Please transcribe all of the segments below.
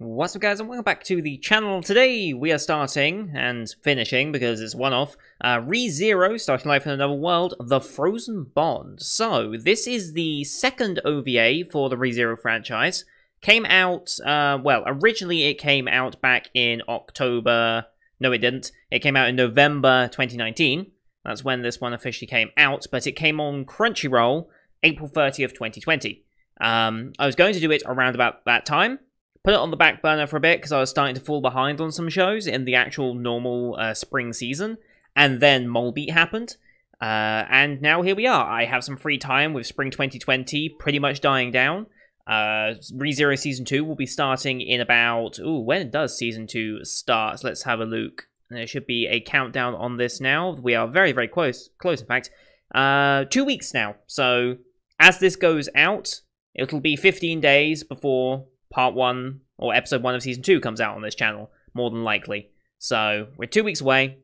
What's up guys, and welcome back to the channel. Today we are starting, and finishing because it's one-off, Re-Zero, starting life in another world, The Frozen Bond. So, this is the second OVA for the Re-Zero franchise. Came out, well, originally it came out back in October, no it didn't, it came out in November 2019. That's when this one officially came out, but it came on Crunchyroll April 30th, 2020. I was going to do it around about that time. Put it on the back burner for a bit because I was starting to fall behind on some shows in the actual normal spring season. And then Molebeat happened. And now here we are. I have some free time with spring 2020 pretty much dying down. Re-Zero Season 2 will be starting in about... Ooh, when does Season 2 start? Let's have a look. There should be a countdown on this now. We are very, very close in fact. 2 weeks now. So, as this goes out, it'll be 15 days before Part 1, or Episode 1 of Season 2 comes out on this channel, more than likely. So, we're 2 weeks away,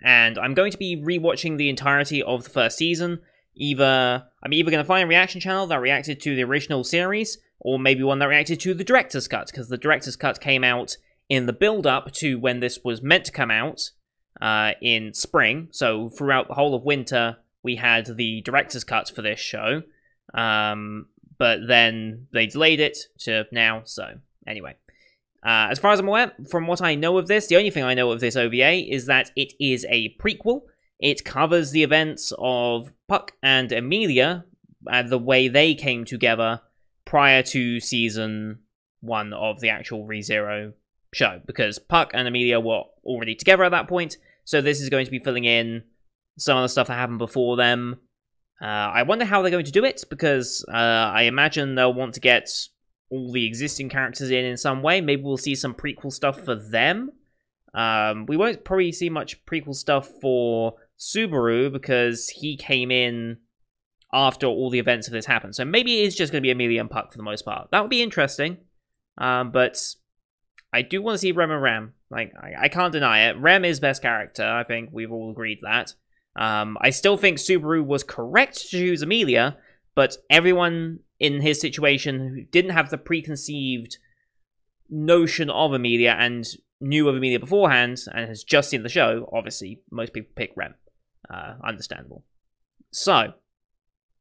and I'm going to be rewatching the entirety of the first season. I'm either going to find a reaction channel that reacted to the original series, or maybe one that reacted to the director's cut, because the director's cut came out in the build-up to when this was meant to come out in spring. So, throughout the whole of winter, we had the director's cut for this show. But then they delayed it to now, so anyway. As far as I'm aware, from what I know of this, the only thing I know of this OVA is that it is a prequel. It covers the events of Puck and Amelia and the way they came together prior to Season 1 of the actual Re-Zero show, because Puck and Amelia were already together at that point, so this is going to be filling in some of the stuff that happened before them. I wonder how they're going to do it, because I imagine they'll want to get all the existing characters in some way. Maybe we'll see some prequel stuff for them. We won't probably see much prequel stuff for Subaru, because he came in after all the events of this happened. So maybe it is just going to be Amelia and Puck for the most part. That would be interesting. But I do want to see Rem and Ram. Like, I can't deny it. Rem is best character. I think we've all agreed that. I still think Subaru was correct to choose Amelia, but everyone in his situation who didn't have the preconceived notion of Amelia and knew of Amelia beforehand and has just seen the show, obviously, most people pick Rem. Understandable. So,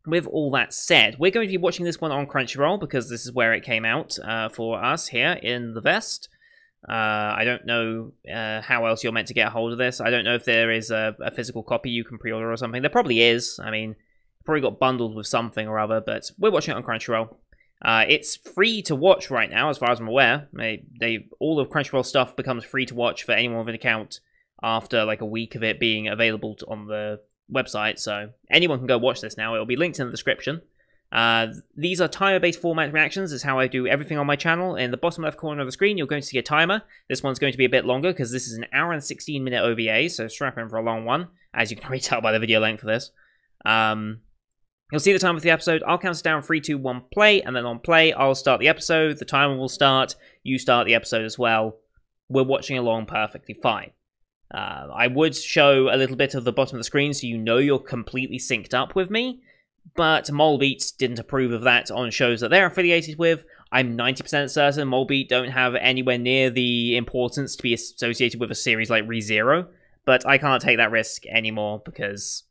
with all that said, we're going to be watching this one on Crunchyroll because this is where it came out for us here in the Vest. I don't know how else you're meant to get a hold of this. I don't know if there is a physical copy you can pre-order or something. There probably is. I mean, probably got bundled with something or other, but we're watching it on Crunchyroll. It's free to watch right now, as far as I'm aware. All of Crunchyroll stuff becomes free to watch for anyone with an account after like a week of it being available on the website, so anyone can go watch this now. It'll be linked in the description. These are timer-based format reactions. Is how I do everything on my channel. In the bottom left corner of the screen, you're going to see a timer. This one's going to be a bit longer because this is an hour and 16-minute OVA, so strap in for a long one, as you can already tell by the video length of this. You'll see the time of the episode. I'll count it down 3, 2, 1, play, and then on play, I'll start the episode. The timer will start. You start the episode as well. We're watching along perfectly fine. I would show a little bit of the bottom of the screen so you know you're completely synced up with me. But Molebeat didn't approve of that on shows that they're affiliated with. I'm 90% certain Molebeat don't have anywhere near the importance to be associated with a series like Re-Zero, but I can't take that risk anymore because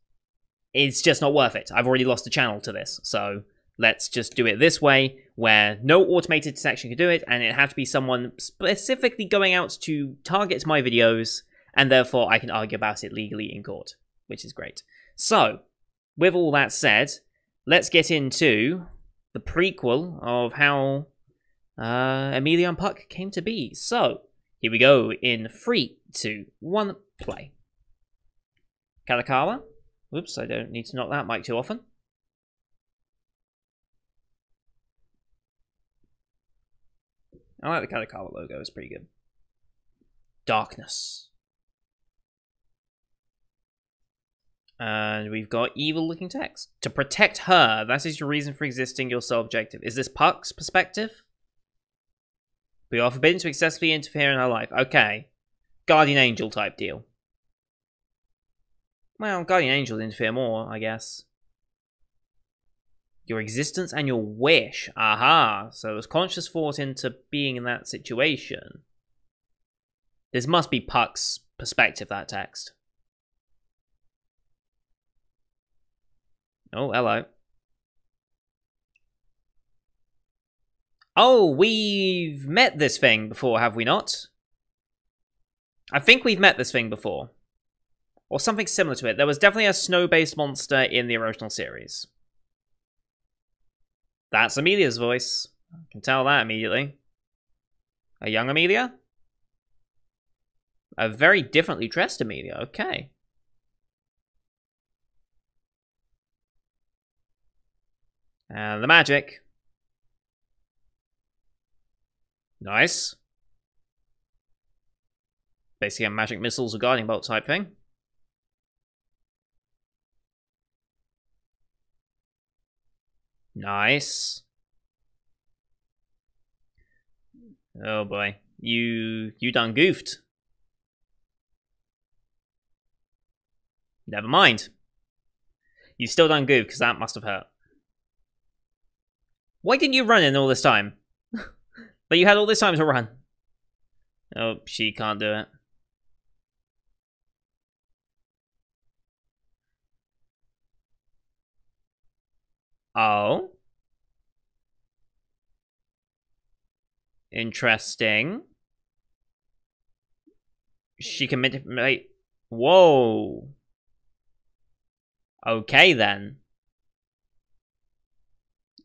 it's just not worth it. I've already lost a channel to this, so let's just do it this way, where no automated detection can do it, and it had to be someone specifically going out to target my videos, and therefore I can argue about it legally in court, which is great. So, with all that said, let's get into the prequel of how Amelia and Puck came to be. So, here we go in 3, 2, 1, play. Kalakawa. Whoops, I don't need to knock that mic too often. I like the Kalakawa logo, it's pretty good. Darkness. And we've got evil-looking text. To protect her, that is your reason for existing, your sole objective. Is this Puck's perspective? We are forbidden to excessively interfere in her life. Okay. Guardian Angel type deal. Well, Guardian Angel interfere more, I guess. Your existence and your wish. Aha. So it was conscious thought into being in that situation. This must be Puck's perspective, that text. Oh, hello. Oh, we've met this thing before, have we not? I think we've met this thing before. Or something similar to it. There was definitely a snow-based monster in the original series. That's Amelia's voice. I can tell that immediately. A young Amelia? A very differently dressed Amelia, okay. And the magic. Nice. Basically a magic missiles or guiding bolt type thing. Nice. Oh boy. You done goofed. Never mind. You still done goofed, because that must have hurt. Why didn't you run in all this time? But you had all this time to run. Oh, she can't do it. Oh. Interesting. She can manipulate. Whoa. Okay then.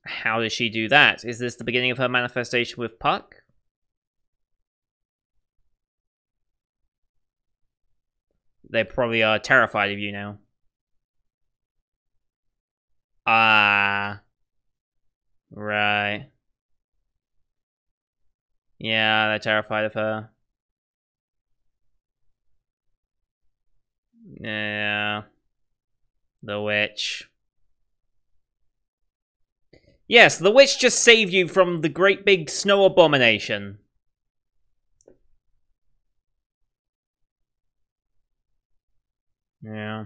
How does she do that? Is this the beginning of her manifestation with Puck? They probably are terrified of you now. Ah. Right. Yeah, they're terrified of her. Yeah. The witch. Yes, the witch just saved you from the great big snow abomination. Yeah.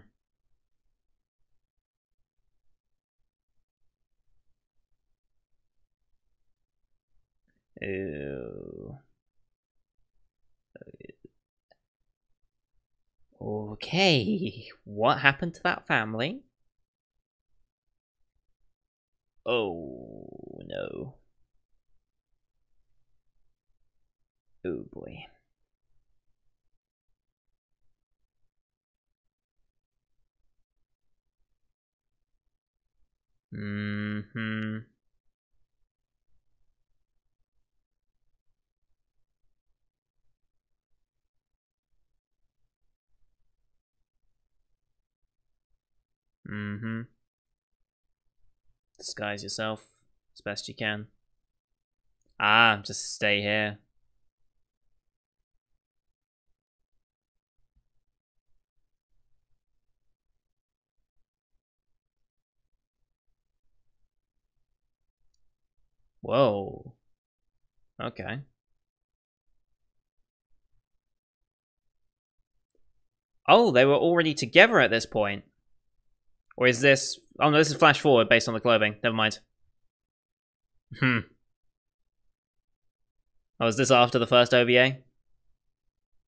Ew. Okay. What happened to that family? Oh, no. Oh, boy. Mm-hmm. Mm-hmm. Disguise yourself as best you can. Ah, just stay here. Whoa. Okay. Oh, they were already together at this point. Or is this... Oh, no, this is flash forward based on the clothing. Never mind. Hmm. Oh, is this after the first OVA?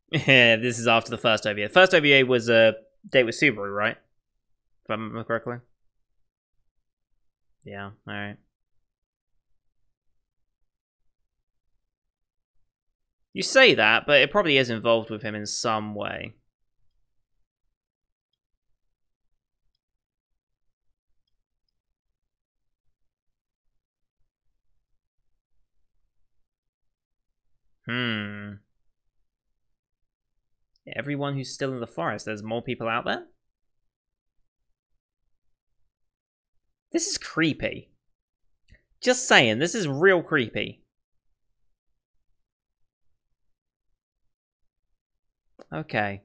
Yeah, this is after the first OVA. The first OVA was a date with Subaru, right? If I remember correctly. Yeah, alright. You say that, but it probably is involved with him in some way. Hmm. Everyone who's still in the forest, there's more people out there? This is creepy. Just saying, this is real creepy. Okay.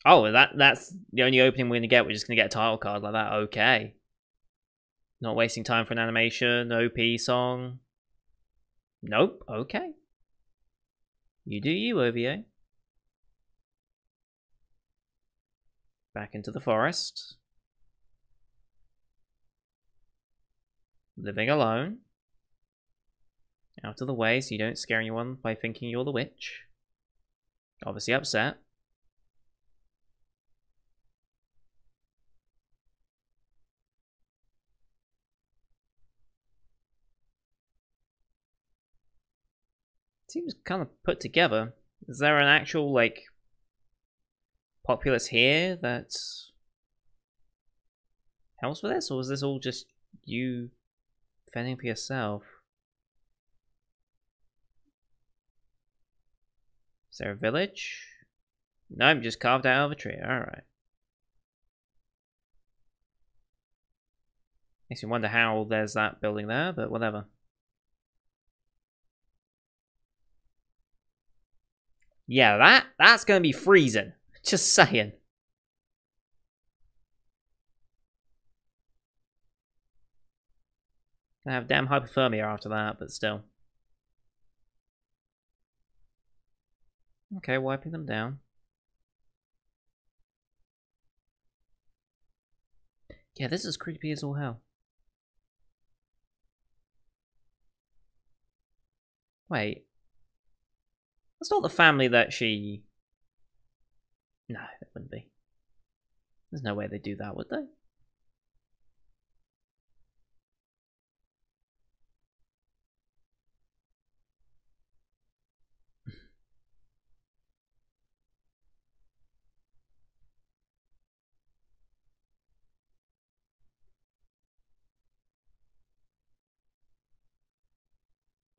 Oh, that's the only opening we're gonna get. We're just gonna get a title card like that. Okay. Not wasting time for an animation, OP song. Nope. Okay. You do you, OVA. Back into the forest. Living alone. Out of the way so you don't scare anyone by thinking you're the witch. Obviously upset. Seems kind of put together. Is there an actual, like, populace here that helps with this? Or is this all just you fending for yourself? Is there a village? Nope, just carved out of a tree. Alright. Makes me wonder how there's that building there, but whatever. Yeah, that's gonna be freezing. Just saying. I have damn hypothermia after that, but still. Okay, wiping them down. Yeah, this is creepy as all hell. Wait. That's not the family that she... No, it wouldn't be. There's no way they'd do that, would they?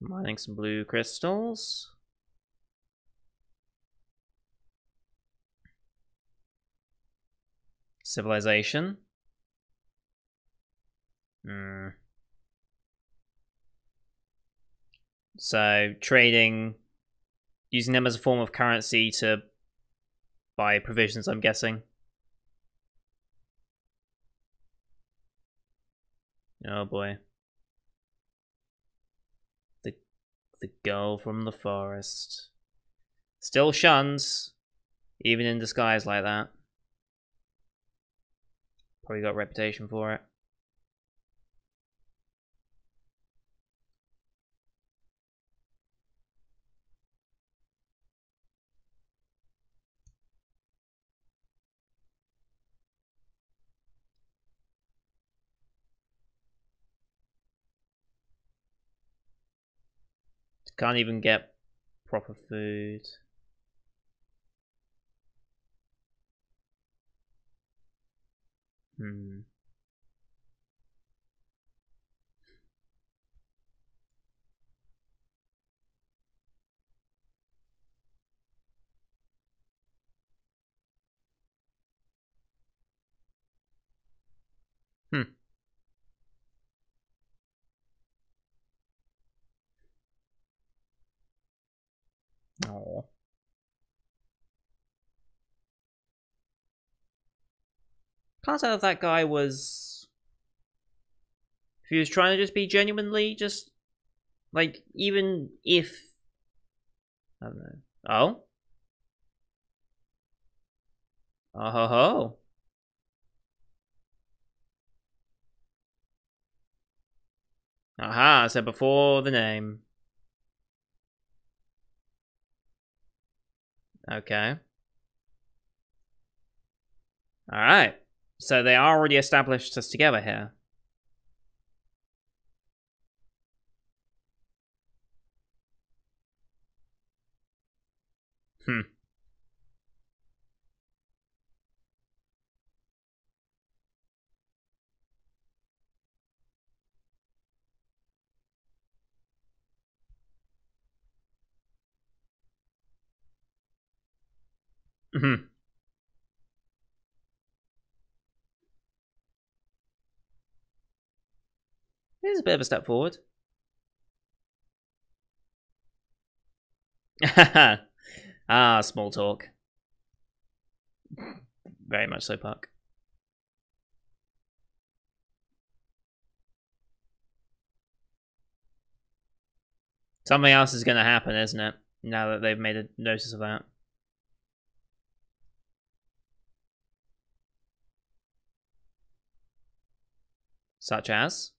Mining some blue crystals. Civilization. So, trading, using them as a form of currency to buy provisions, I'm guessing. Oh boy. The girl from the forest. Still shuns, even in disguise like that. Probably got a reputation for it. Can't even get proper food. Oh. Can't tell if that guy was... If he was trying to just be genuinely just... Like, even if... I don't know. Oh? Oh ho ho. Aha, I said before the name. Okay. Alright. So they are already established us together here. It is a bit of a step forward. Ah, small talk. Very much so, Puck. Something else is going to happen, isn't it? Now that they've made a notice of that. Such as?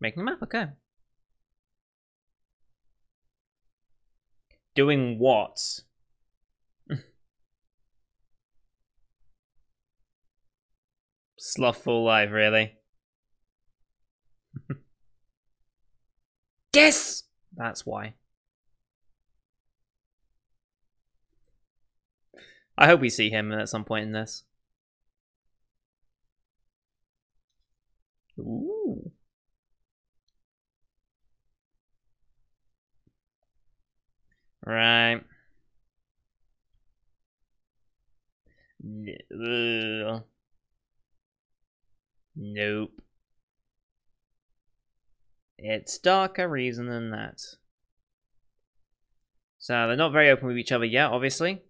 Making a map, okay. Doing what? Slothful life, really. Yes! That's why. I hope we see him at some point in this. Ooh. Right. Ugh. Nope. It's darker reason than that. So they're not very open with each other yet, obviously.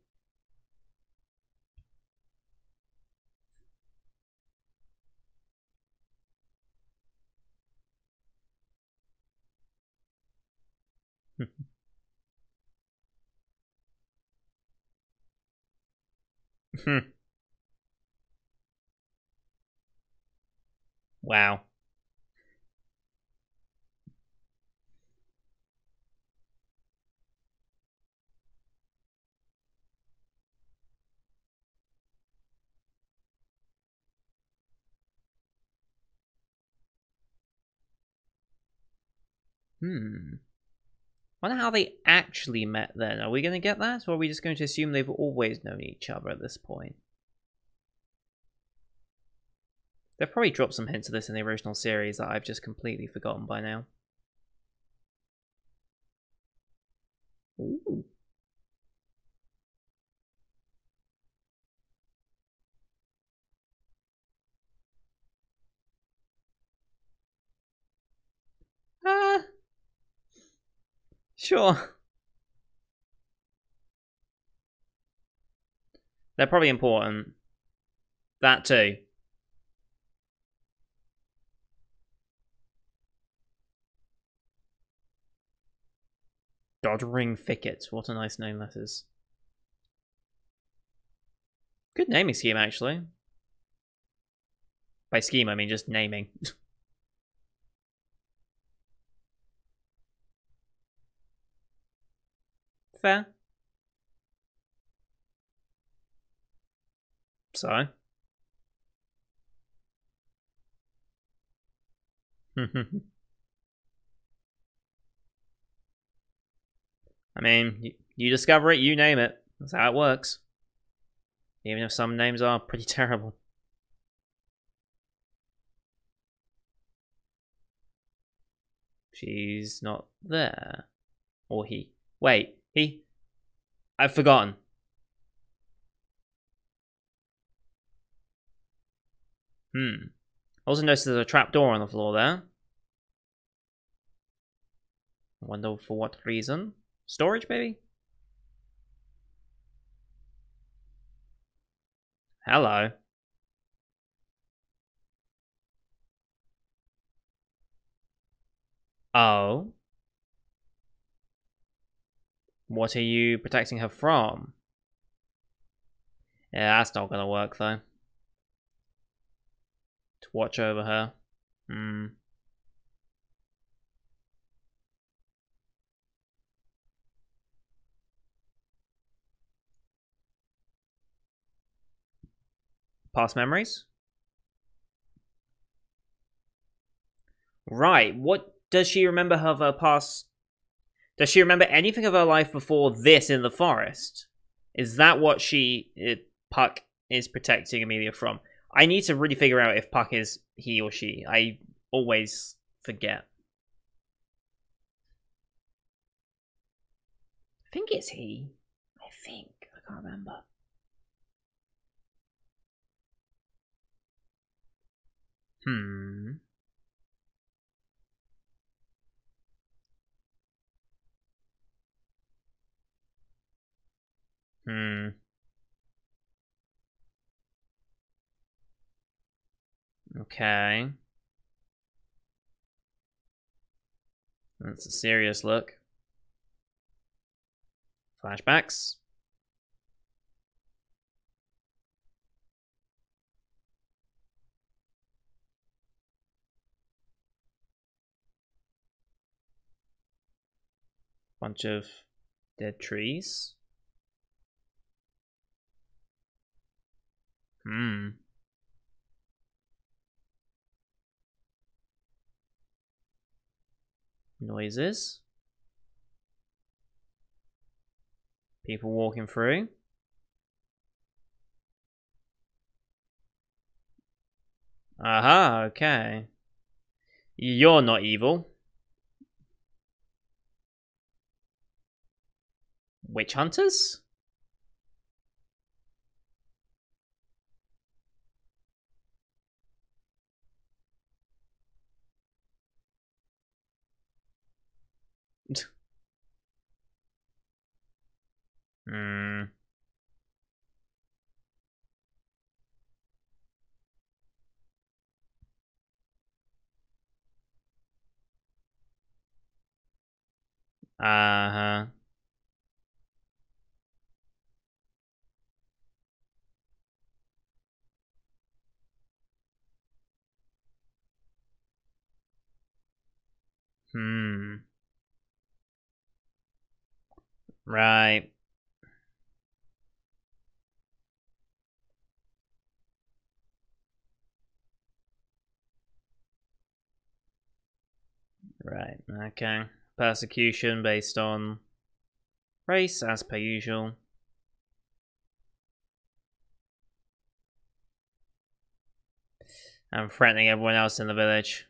Wow. Wonder how they actually met then. Are we going to get that? Or are we just going to assume they've always known each other at this point? They've probably dropped some hints of this in the original series that I've just completely forgotten by now. Ooh. Ah. Sure. They're probably important. That too. Doddering Thicket. What a nice name that is. Good naming scheme, actually. By scheme, I mean just naming. Fair. So. I mean, you discover it, you name it. That's how it works. Even if some names are pretty terrible. She's not there. Or he. Wait, he? I've forgotten. Also noticed there's a trapdoor on the floor there. I wonder for what reason. Storage, maybe? Hello. Oh. What are you protecting her from? Yeah, that's not gonna work, though. To watch over her. Past memories? Right. What does she remember of her past? Does she remember anything of her life before this in the forest? Is that what Puck is protecting Amelia from? I need to really figure out if Puck is he or she. I always forget. I think it's he. I think. I can't remember. Okay. That's a serious look. Flashbacks. Bunch of dead trees. Noises. People walking through. Aha, okay. You're not evil. Witch hunters? Hmm. Uh-huh. Hmm. Right. Right. Okay. Persecution based on race, as per usual. And threatening everyone else in the village.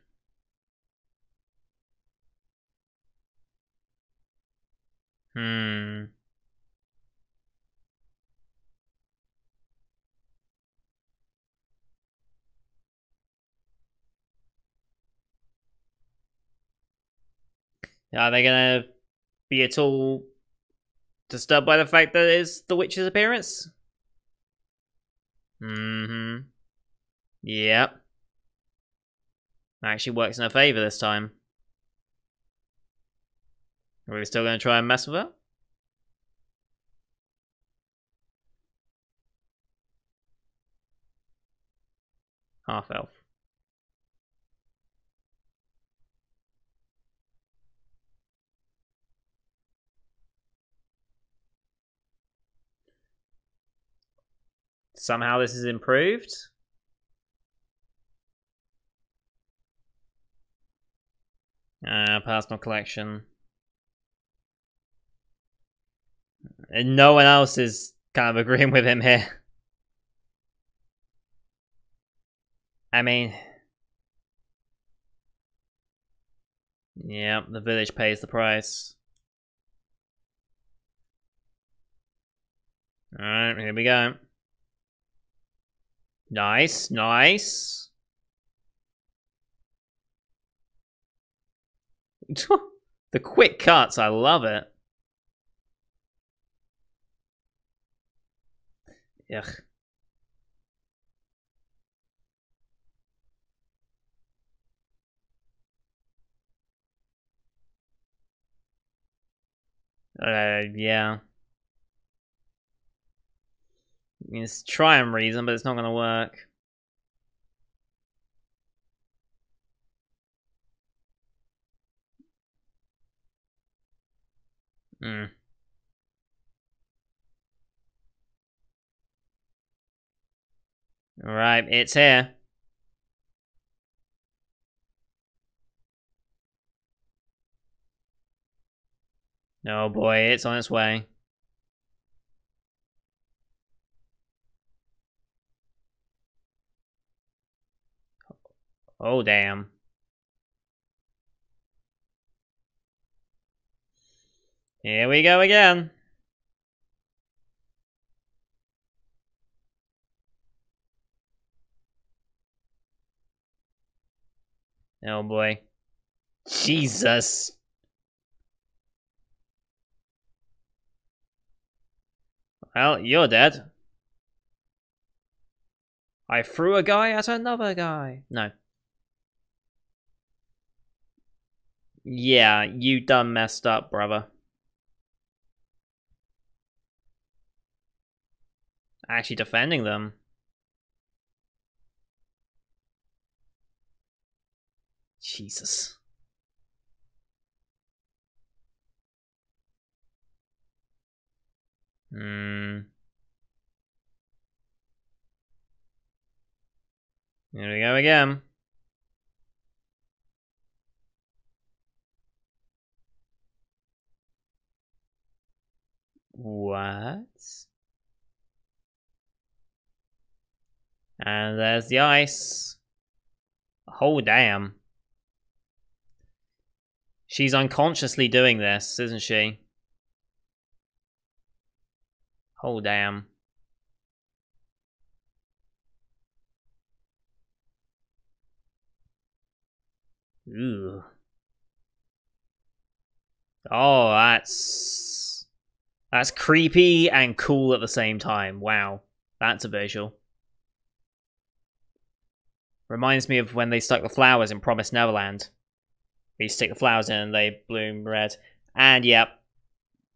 Hmm. Are they gonna be at all disturbed by the fact that it's the witch's appearance? Mm-hmm. Yep. Actually works in her favour this time. Are we still gonna try and mess with her? Half elf. Somehow this is improved. Personal collection. And no one else is kind of agreeing with him here. I mean... Yep, the village pays the price. Alright, here we go. Nice, nice. The quick cuts, I love it. Ugh. Yeah. I mean, it's try and reason, but it's not gonna work. Hmm. Alright, it's here. Oh boy, it's on its way. Oh damn. Here we go again. Oh boy. Jesus. Well, you're dead. I threw a guy at another guy. No. Yeah, you done messed up, brother. Actually defending them. Jesus. Hmm. Here we go again. What? And there's the ice. Oh, damn. She's unconsciously doing this, isn't she? Oh, damn. Ooh. Oh, that's creepy and cool at the same time. Wow. That's a visual. Reminds me of when they stuck the flowers in Promised Neverland. You stick the flowers in and they bloom red. And yep,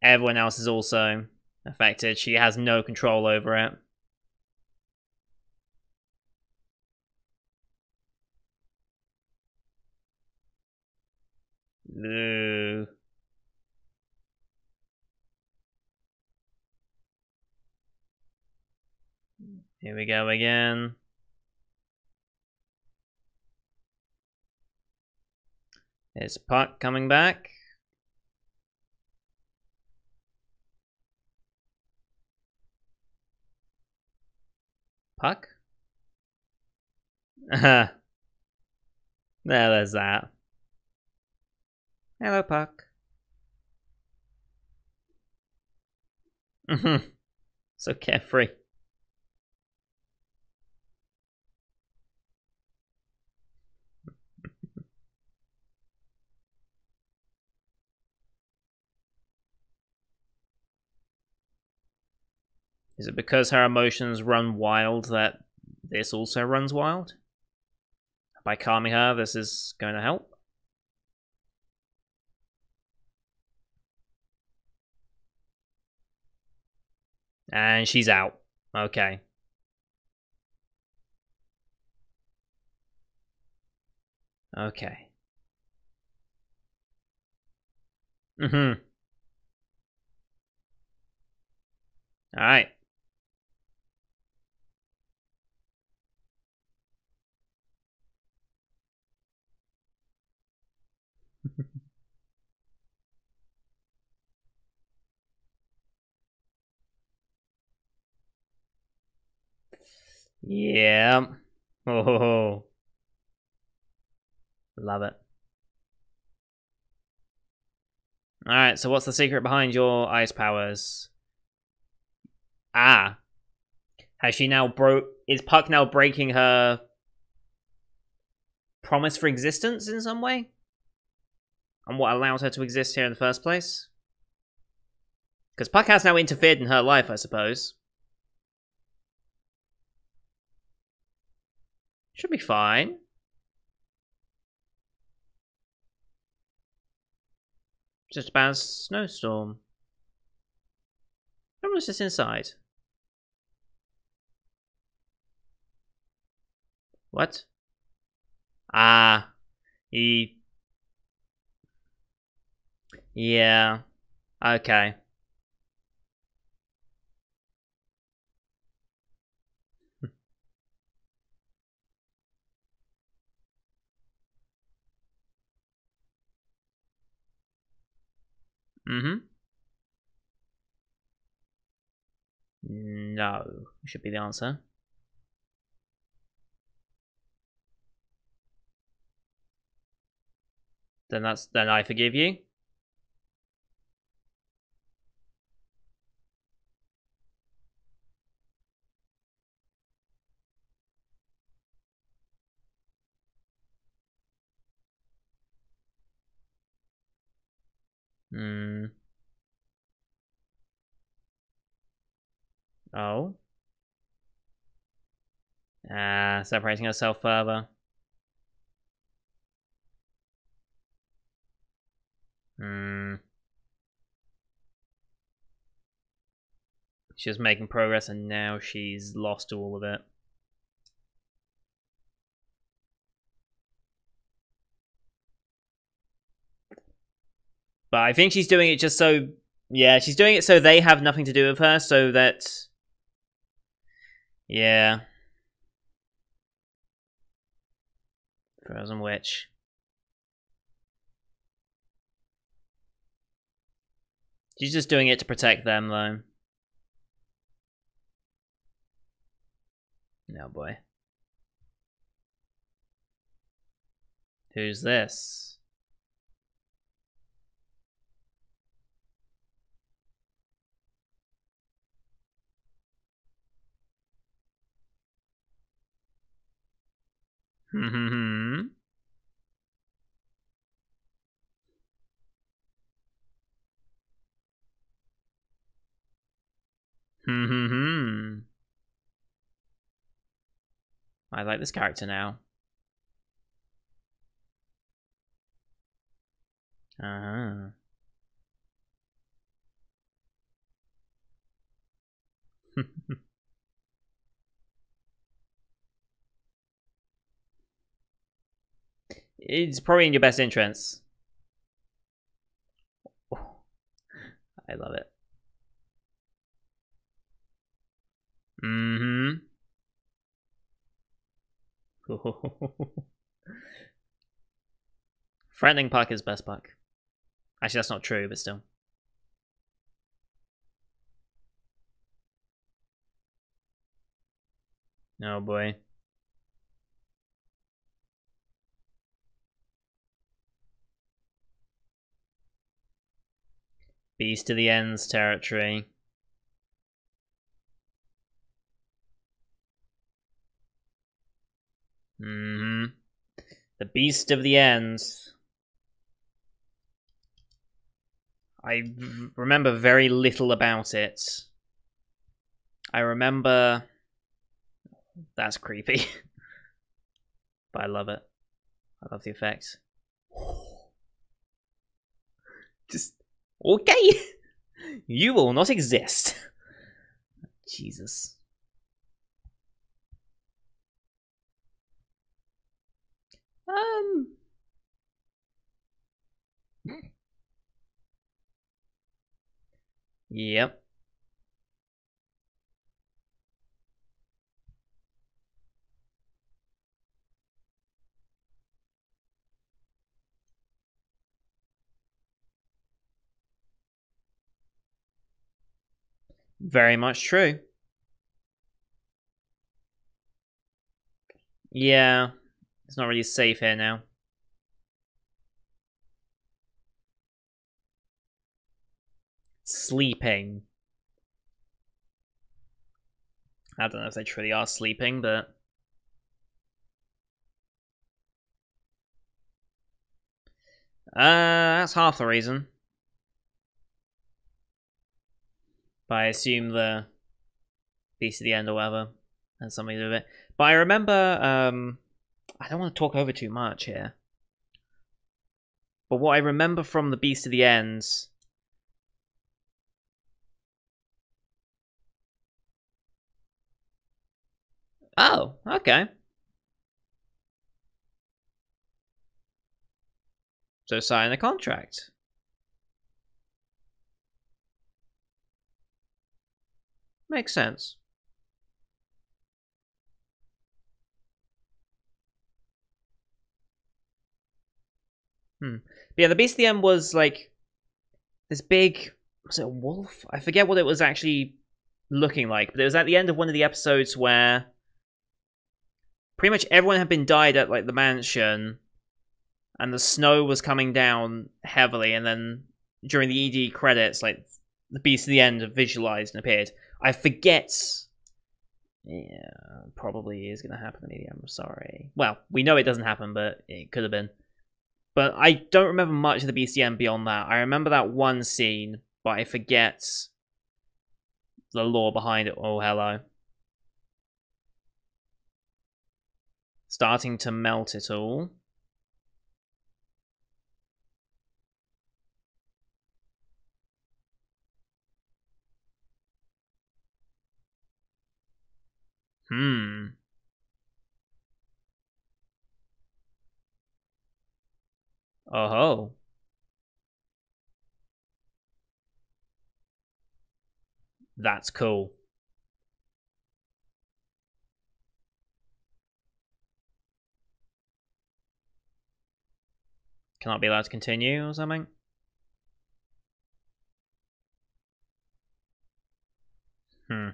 everyone else is also affected. She has no control over it. Ooh. Here we go again. Is Puck coming back? Puck? There's that. Hello, Puck. So carefree. Is it because her emotions run wild that this also runs wild? By calming her, this is going to help? And she's out. Okay. Okay. Mm-hmm. Alright. Yeah. Oh. Love it. Alright, so what's the secret behind your ice powers? Ah. Has she now is Puck now breaking her promise for existence in some way? And what allows her to exist here in the first place? Because Puck has now interfered in her life, I suppose. Should be fine. Just about a snowstorm. How much is inside? What? Ah. Yeah. Okay. Mm-hmm. No. Should be the answer. Then I forgive you. Hmm. Oh. Separating herself further. Hmm. She was making progress and now she's lost all of it. But I think she's doing it just so Yeah, she's doing it so they have nothing to do with her, so that... Yeah. Frozen Witch. She's just doing it to protect them, though. Oh boy. Who's this? Hmm. Hmm. I like this character now. Uh-huh. It's probably in your best interest. Oh, I love it. Mm-hmm. Threatening Puck is best Puck. Actually, that's not true, but still. Oh boy. Beast to the Ends territory. Mm-hmm. The Beast of the Ends. I remember very little about it. I remember... That's creepy. But I love it. I love the effects. Just... Okay! You will not exist. Jesus. Yep. Very much true. Yeah. It's not really safe here now. Sleeping. I don't know if they truly are sleeping, but... That's half the reason. But I assume the Beast of the End or whatever has something to do with it. But I remember, I don't want to talk over too much here. But what I remember from the Beast of the Ends... Oh, okay. So sign a contract. Makes sense. But yeah, the Beast of the End was like this big... Was it a wolf? I forget what it was actually looking like, but it was at the end of one of the episodes where pretty much everyone had been died at like the mansion, and the snow was coming down heavily, and then during the ED credits, like the Beast of the End visualized and appeared. I forget. Yeah, probably is going to happen to me. I'm sorry. Well, we know it doesn't happen, but it could have been. But I don't remember much of the Beast of the End beyond that. I remember that one scene, but I forget the lore behind it. Oh, hello. Starting to melt it all. Oh ho. That's cool. Cannot be allowed to continue or something? Hmm.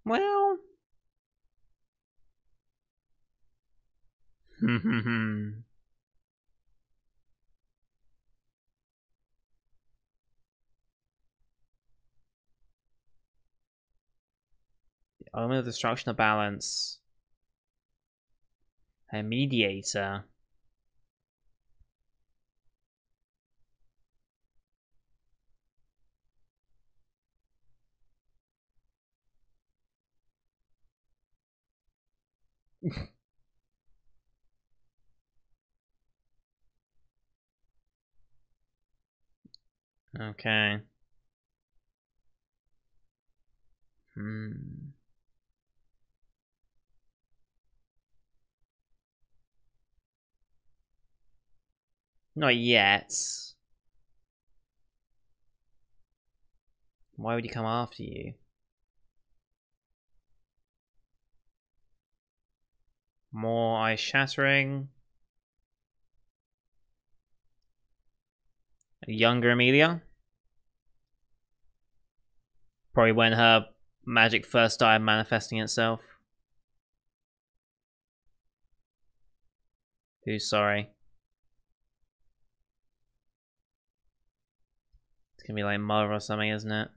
Well... Element of destruction of balance. A mediator. Okay. Hmm. Not yet. Why would he come after you? More ice shattering. A younger Amelia. Probably when her magic first started manifesting itself. Who's sorry? It's gonna be like Mother or something, isn't it?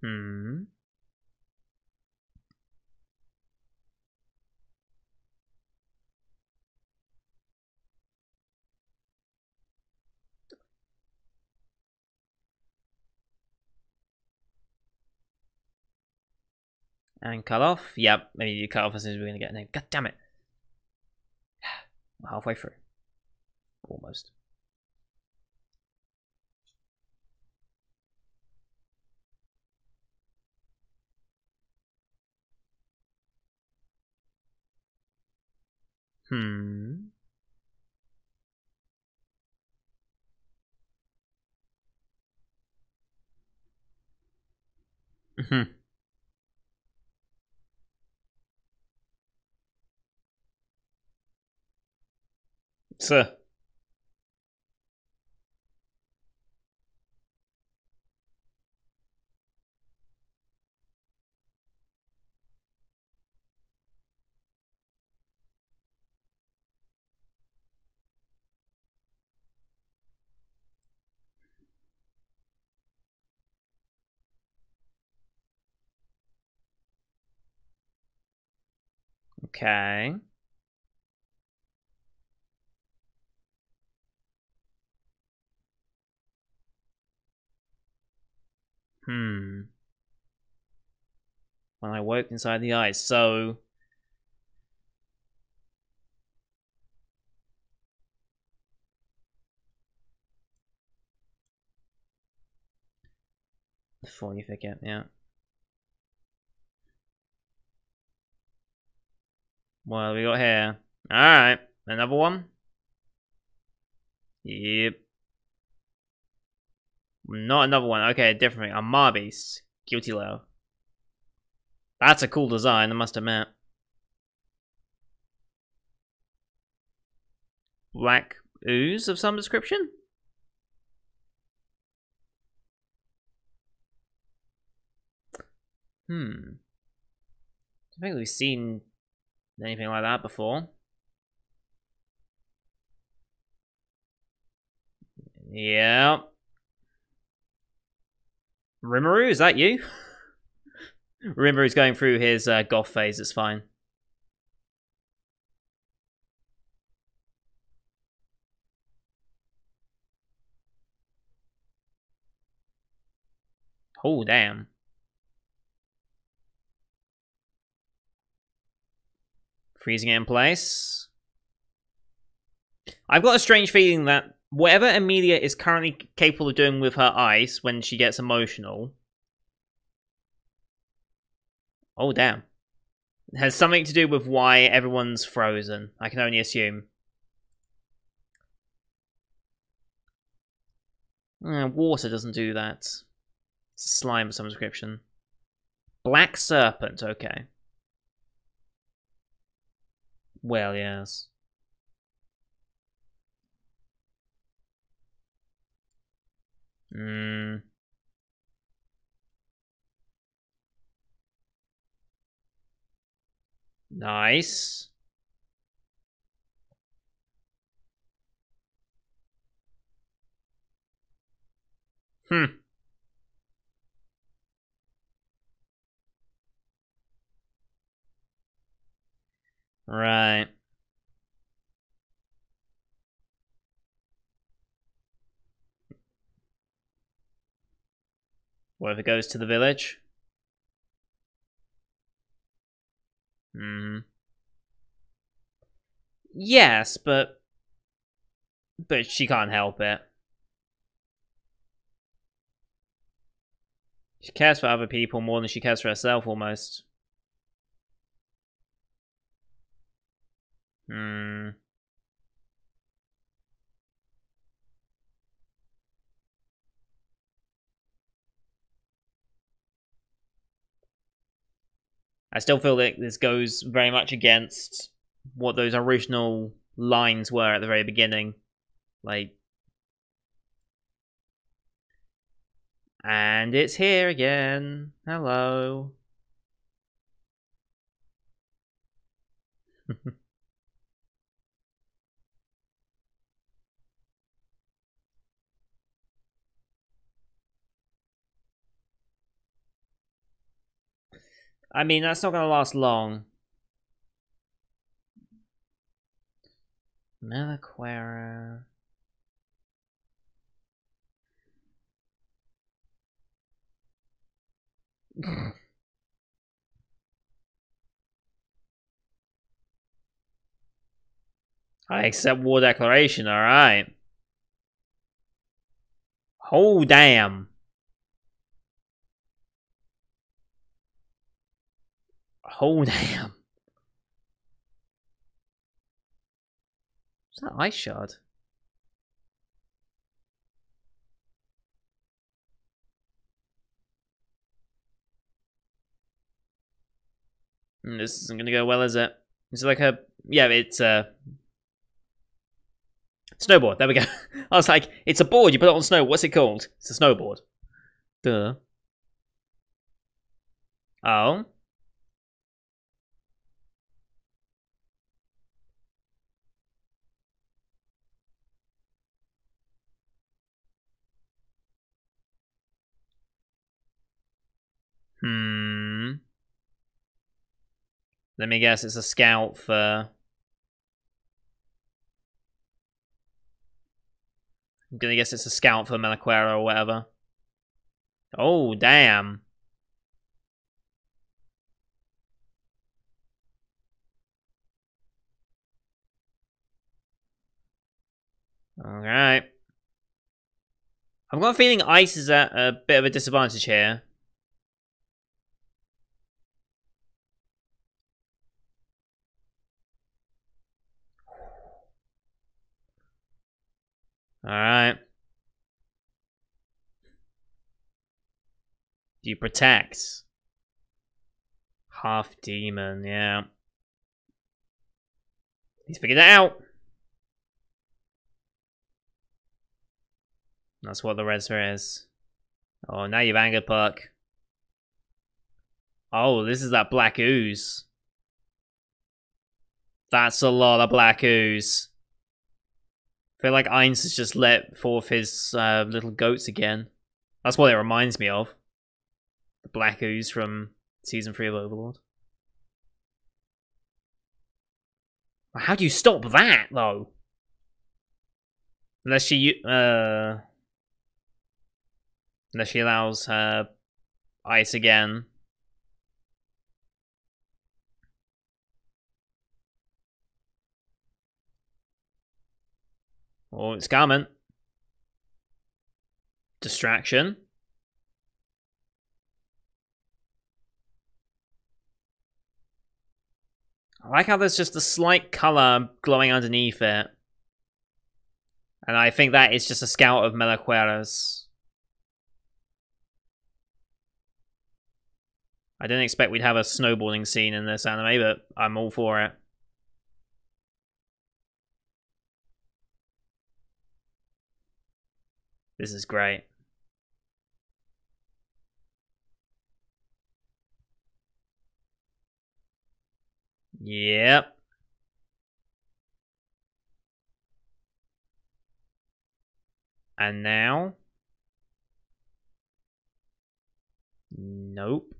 Hmm. And cut off. Yep, maybe you cut off as soon as we're gonna get a name. God damn it. We're halfway through. Almost. Hmm. So. Okay. Hmm. When I woke inside the ice, so... Before you forget, yeah. What have we got here? Alright, another one? Yep. Not another one. Okay, different thing. A Marbeast. Guilty Low. That's a cool design, I must admit. Black ooze of some description? I think we've seen anything like that before. Yeah. Rimuru, is that you? Rimmeru's going through his goth phase, it's fine. Oh, damn. Freezing it in place. I've got a strange feeling that whatever Emilia is currently capable of doing with her ice when she gets emotional... Oh, damn. It has something to do with why everyone's frozen. I can only assume. Water doesn't do that. It's a slime of some description. Black serpent, okay. Well, yes. Nice. Right. What if it goes to the village? Yes, but she can't help it. She cares for other people more than she cares for herself, almost. I still feel like this goes very much against what those original lines were at the very beginning. Like... And it's here again. Hello. I mean, that's not gonna last long. Meliquera. I accept war declaration, alright. Oh, damn. Oh, damn. What's that ice shard? This isn't gonna go well, is it? Is it like a... Yeah, it's a... Snowboard, there we go. I was like, it's a board, you put it on snow, what's it called? It's a snowboard. Duh. Oh? Let me guess, it's a scout for... I'm gonna guess it's a scout for Meliquera or whatever. Oh, damn. Alright. I've got a feeling Ice is at a bit of a disadvantage here. Alright. Do you protect? Half demon, yeah. He's figured it out. That's what the Resver is. Oh, now you've angered Puck. Oh, this is that black ooze. That's a lot of black ooze. I feel like Ainz has just let forth his little goats again. That's what it reminds me of. The black ooze from Season 3 of Overlord. How do you stop that, though? Unless she allows her ice again. Oh, it's coming. Distraction. I like how there's just a slight color glowing underneath it. And I think that is just a scout of Melaquera's. I didn't expect we'd have a snowballing scene in this anime, but I'm all for it. This is great. Yep. And now? Nope.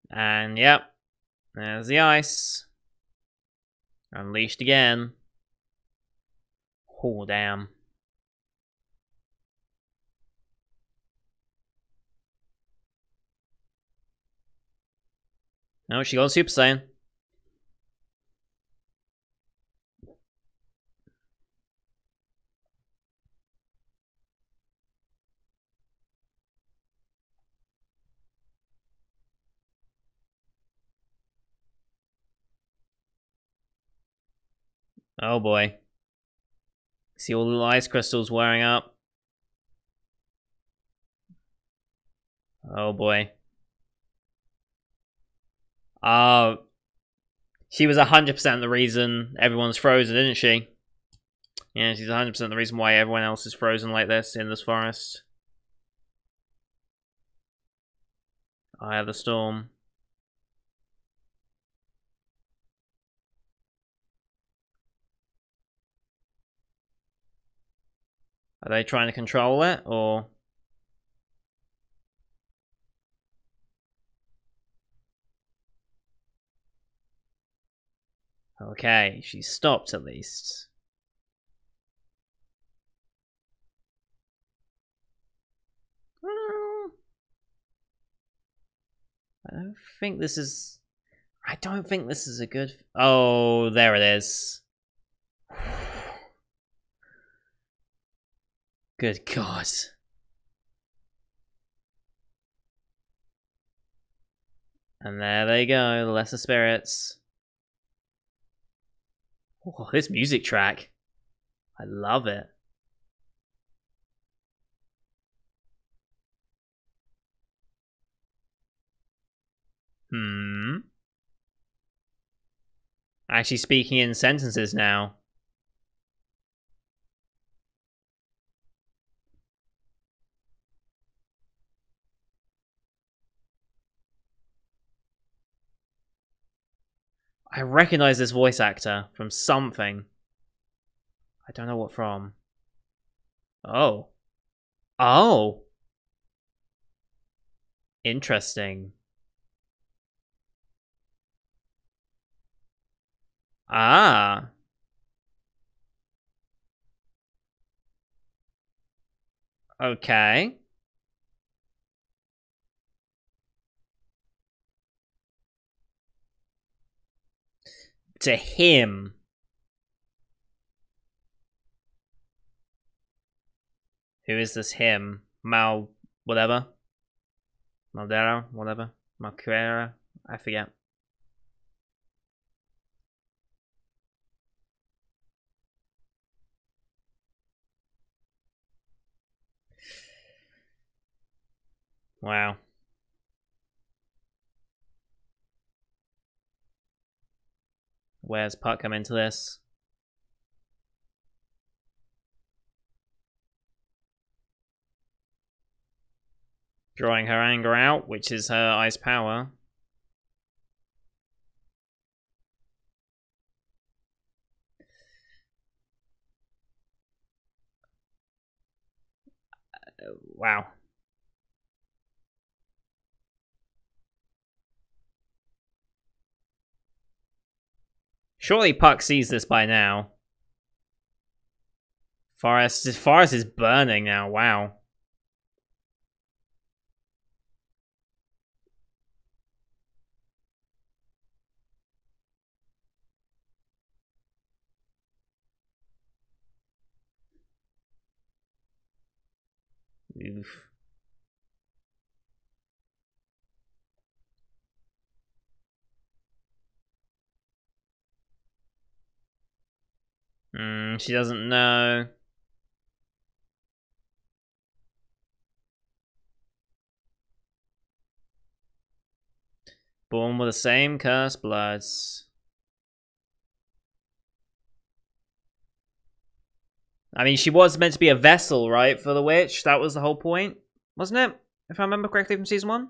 And yep. There's the ice. Unleashed again. Oh, damn. No, she got Super Saiyan. Oh boy. See all the little ice crystals wearing up. Oh boy. She was 100% the reason everyone's frozen, isn't she? Yeah, she's 100% the reason why everyone else is frozen like this in this forest. Eye of the Storm. Are they trying to control it, or...? Okay, she stopped at least. I don't think this is... I don't think this is a good... Oh, there it is. Good God. And there they go, the Lesser Spirits. Oh, this music track. I love it. Actually speaking in sentences now. I recognize this voice actor from something. I don't know what from. Oh. Oh. Interesting. Ah. Okay. To him. Who is this him? Mal whatever? Maldera, whatever? Malquera? I forget. Wow. Where's Puck come into this? Drawing her anger out, which is her ice power. Wow. Surely Puck sees this by now. Forest is burning now. Wow. Oof. She doesn't know. Born with the same cursed bloods. I mean, she was meant to be a vessel, right, for the witch? That was the whole point, wasn't it? If I remember correctly from season 1?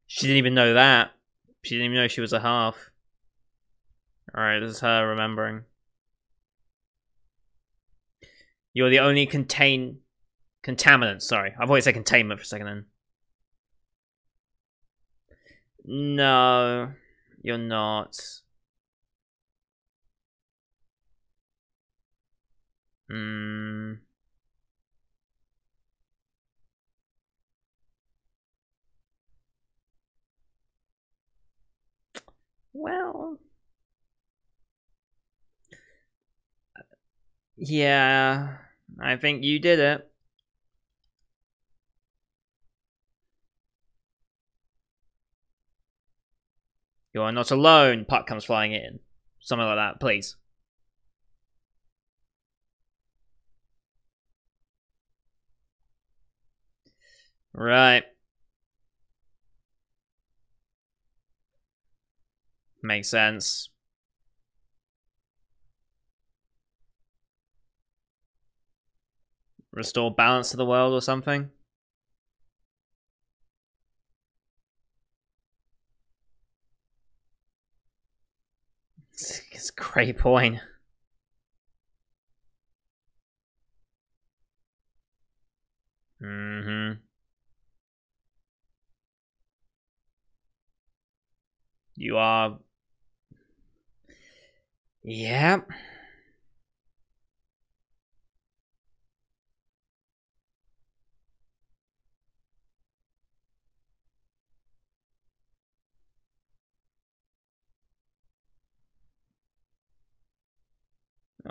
She didn't even know that. She didn't even know she was a half. Alright, this is her remembering. You're the only contaminant, sorry. I've always said containment for a second then. No, you're not. Well, yeah, I think you did it. You are not alone. Puck comes flying in. Something like that, please. Right. Makes sense. Restore balance to the world or something? It's a great point. You are... Yeah.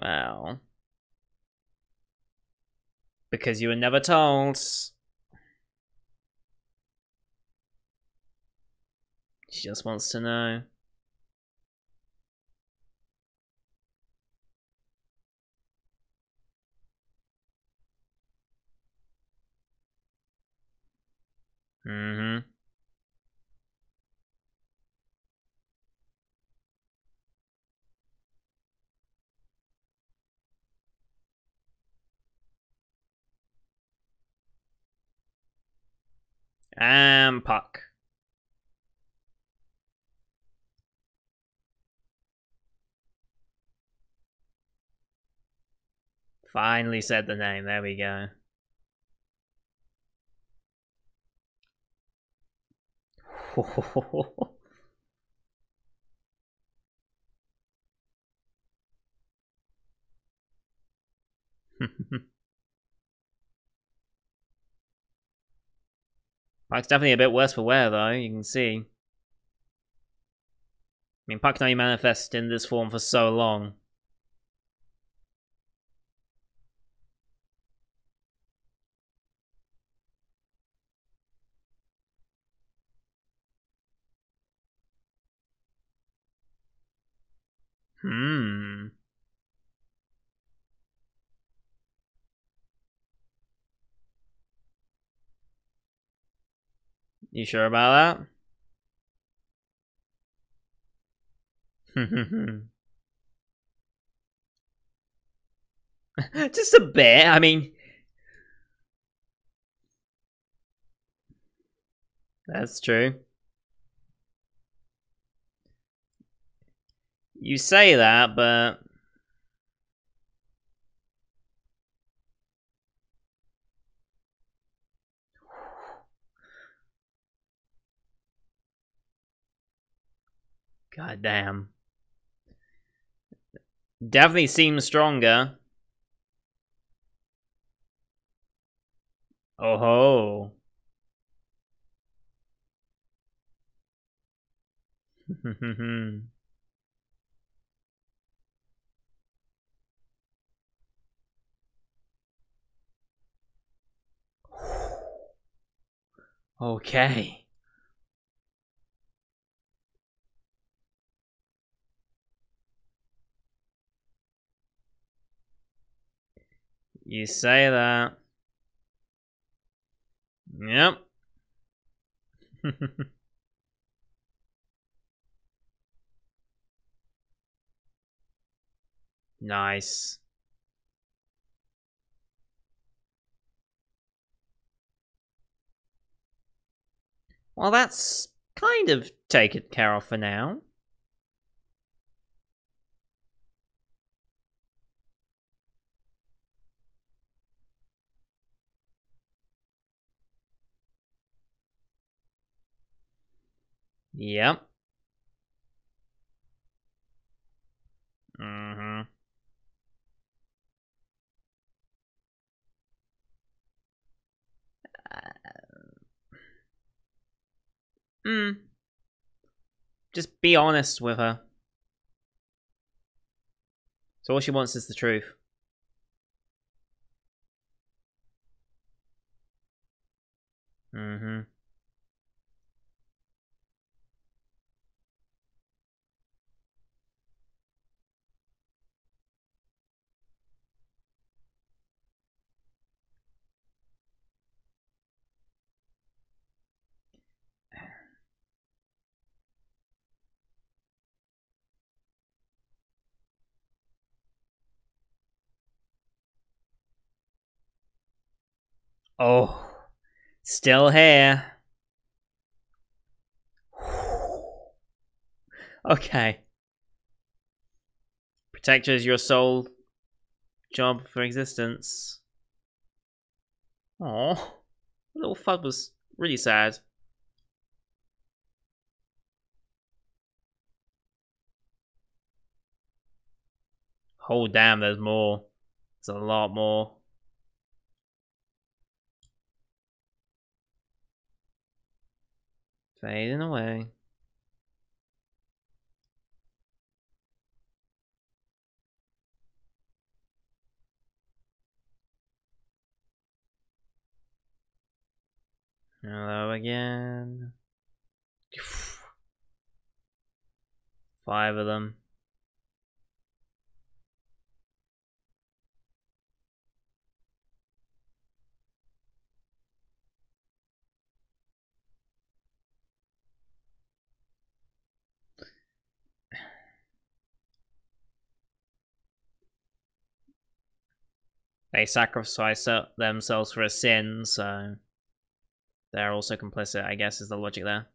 Well... Because you were never told. She just wants to know. And Puck. Finally said the name. There we go. Puck's definitely a bit worse for wear, though, you can see. I mean, Puck can only manifest in this form for so long. You sure about that? Just a bit, I mean... That's true. You say that, but... God damn. Definitely seems stronger. Oh ho. Okay. You say that. Yep. Nice. Well, that's kind of taken care of for now. Yep. Mm-hmm. Hmm. Just be honest with her. So all she wants is the truth. Mm-hmm. Oh. Still here. Okay. Protector is your sole job for existence. Oh, little Fud was really sad. Oh damn, there's more. There's a lot more. Fading away. Hello again. 5 of them. They sacrifice themselves for a sin, so they're also complicit, I guess, is the logic there.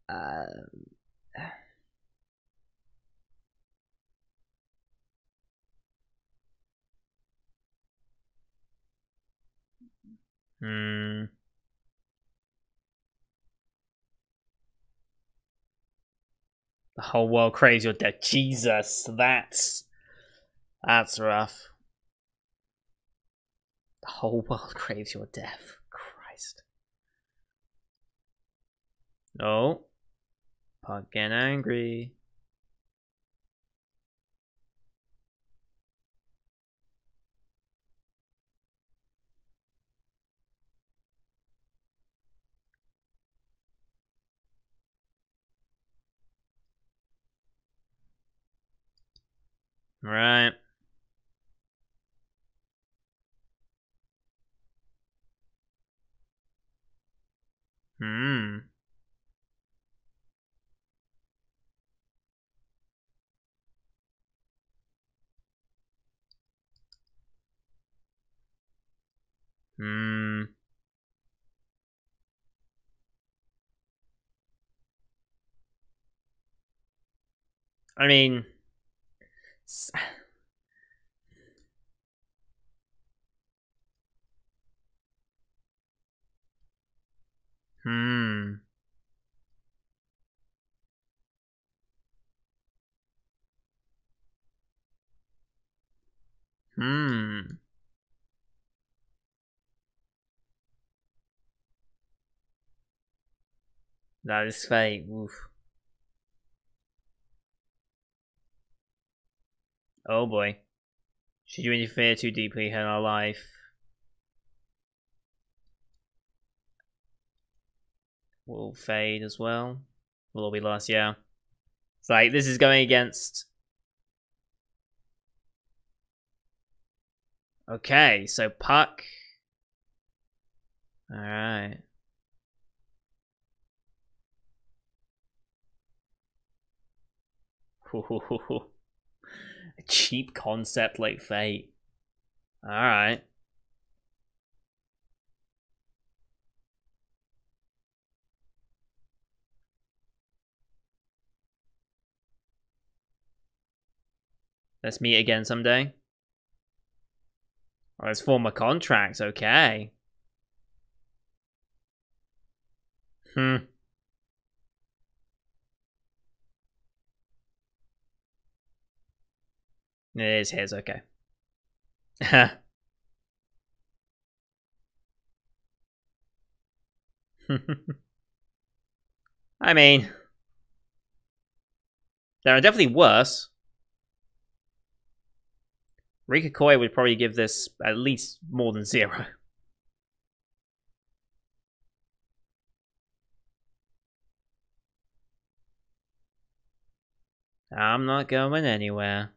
Uh, hmm. The whole world craves your death. Jesus, that's rough. The whole world craves your death. Christ. No. Puck getting angry. Right. Hmm. Hmm. I mean, Hmm. Hmm. That is fate. Oof. Oh boy. Should you interfere too deeply in our life, we'll fade as well. We'll all be lost, yeah. It's like, this is going against... Okay, so Puck. Alright. A cheap concept like Fate. Alright. Let's meet again someday. Oh, let's form a contract, okay. Hmm. It is his, okay. I mean, there are definitely worse. Rika Koi would probably give this at least more than 0. I'm not going anywhere.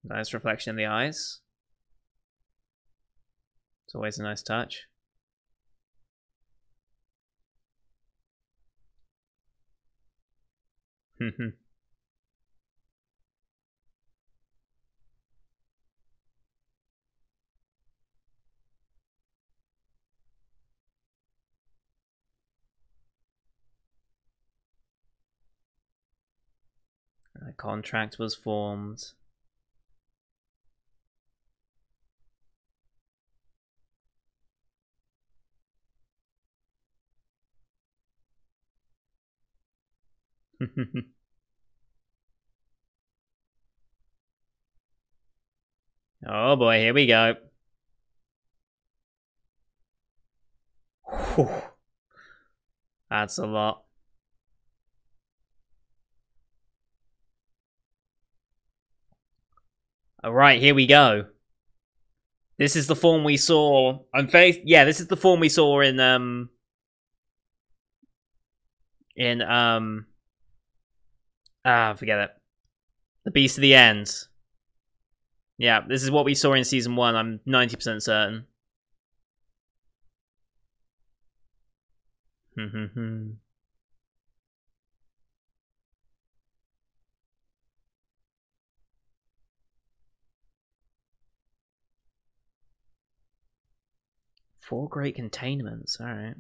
Nice reflection in the eyes. It's always a nice touch. A contract was formed. Oh boy, here we go. Whew. That's a lot. Alright, here we go. This is the form we saw. Yeah, this is the form we saw in forget it. The Beast of the End. Yeah, this is what we saw in season 1, I'm 90% certain. Four great containments, alright.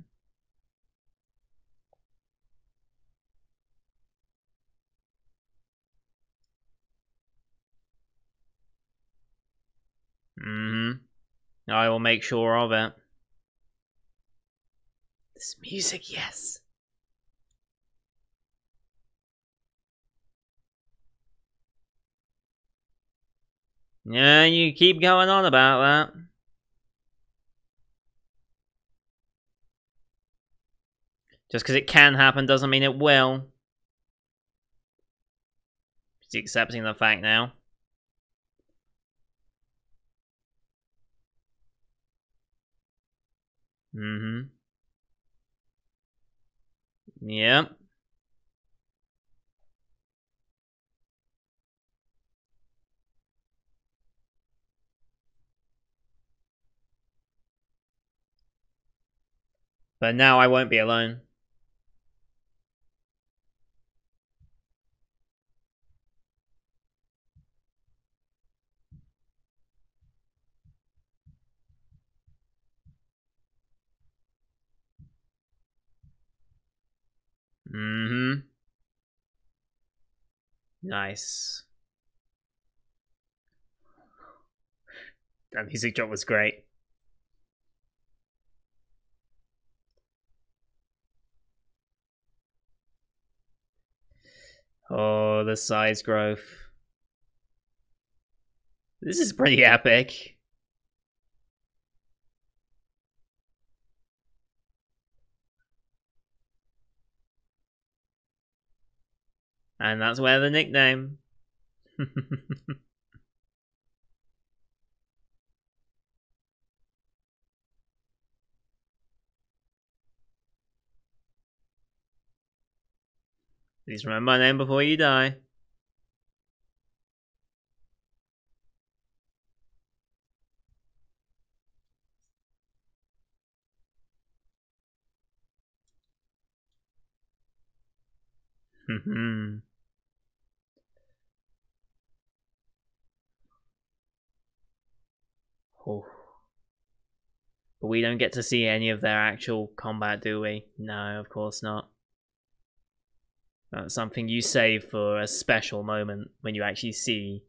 I will make sure of it. This music, yes. Yeah, you keep going on about that. Just because it can happen doesn't mean it will. He's accepting the fact now. Yep. But now I won't be alone. Mm-hmm. Nice. That music drop was great. Oh, the size growth. This is pretty epic. And that's where the nickname. Please remember my name before you die. Oh. But we don't get to see any of their actual combat, do we? No, of course not. That's something you save for a special moment when you actually see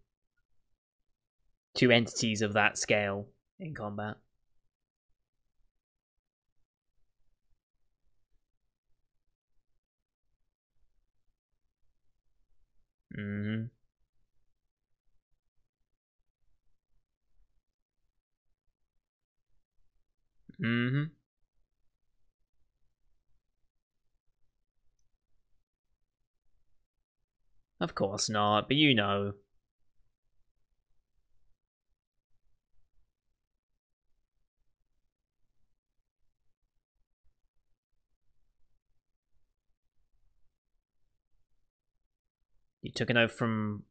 two entities of that scale in combat. Mm-hmm. Mm-hmm. Of course not, but you know. You took an oath from...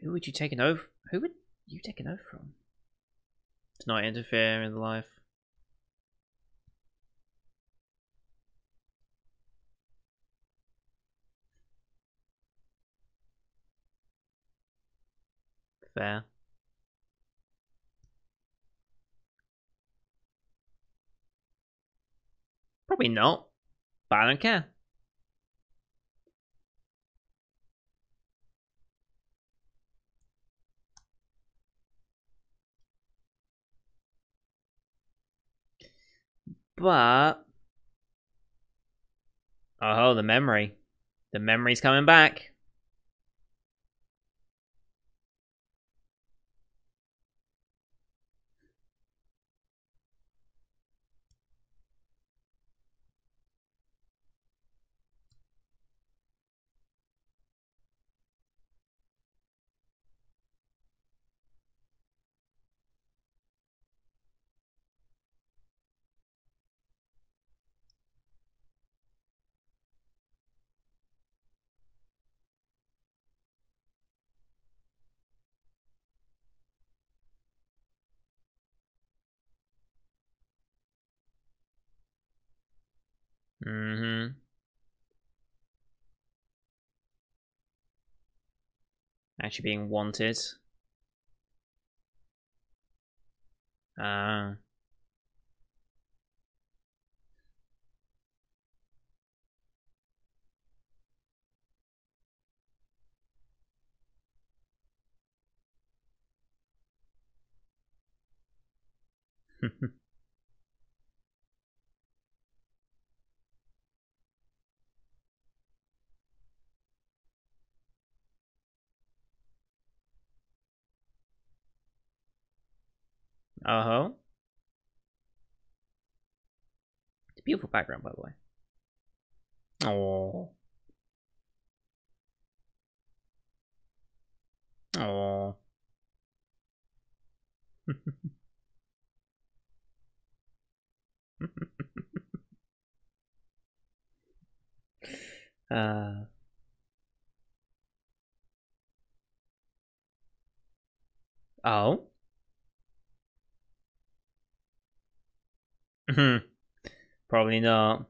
Who would you take an oath... Who would you take an oath from? To not interfere in life. Fair. Probably not, but I don't care. But... Oh, the memory. The memory's coming back. Mm-hmm. Actually being wanted. Ah. Oh. It's a beautiful background, by the way. Oh. Oh. uh. Oh. Probably not.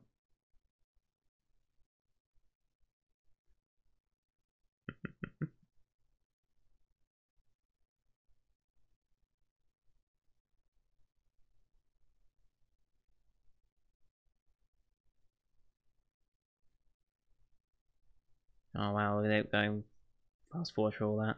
Oh wow, look at it going fast forward through all that.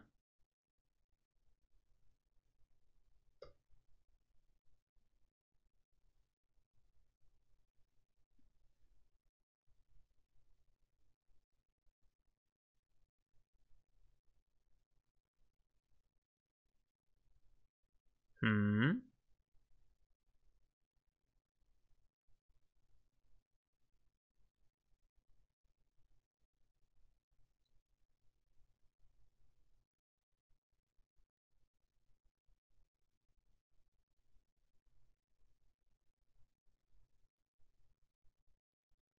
Hmm.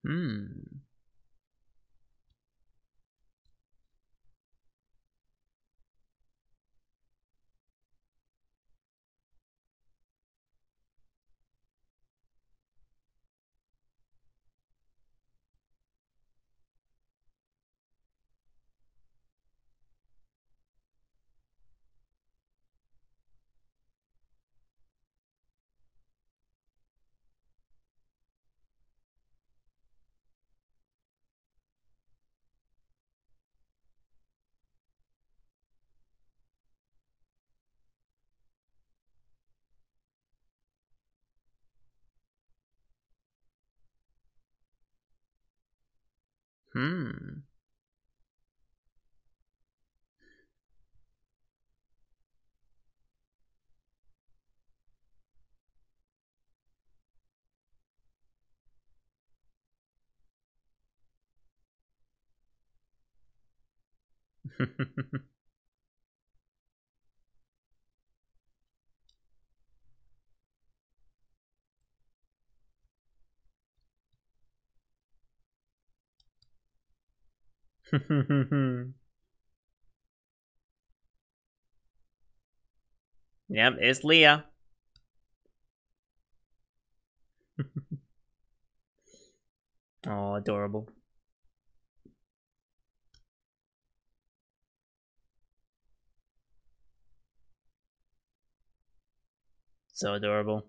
Hmm. Hmm. Yep, it's Leah. Oh, adorable. So adorable.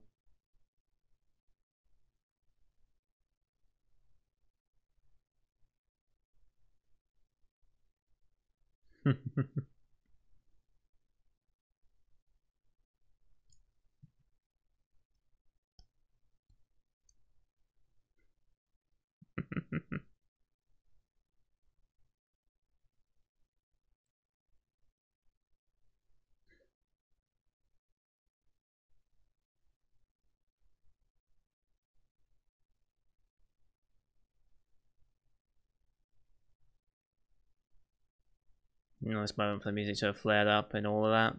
Nice moment for the music to have flared up and all of that.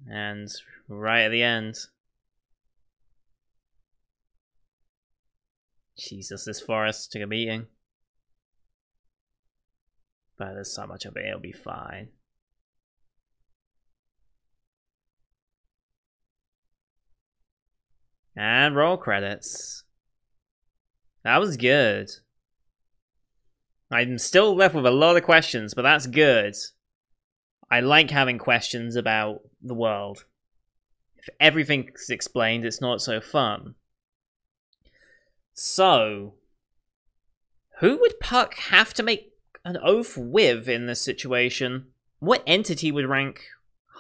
And right at the end. Jesus, this forest took a beating. But there's so much of it, it'll be fine. And roll credits. That was good. I'm still left with a lot of questions, but that's good. I like having questions about the world. If everything's explained, it's not so fun. So, who would Puck have to make an oath with in this situation? What entity would rank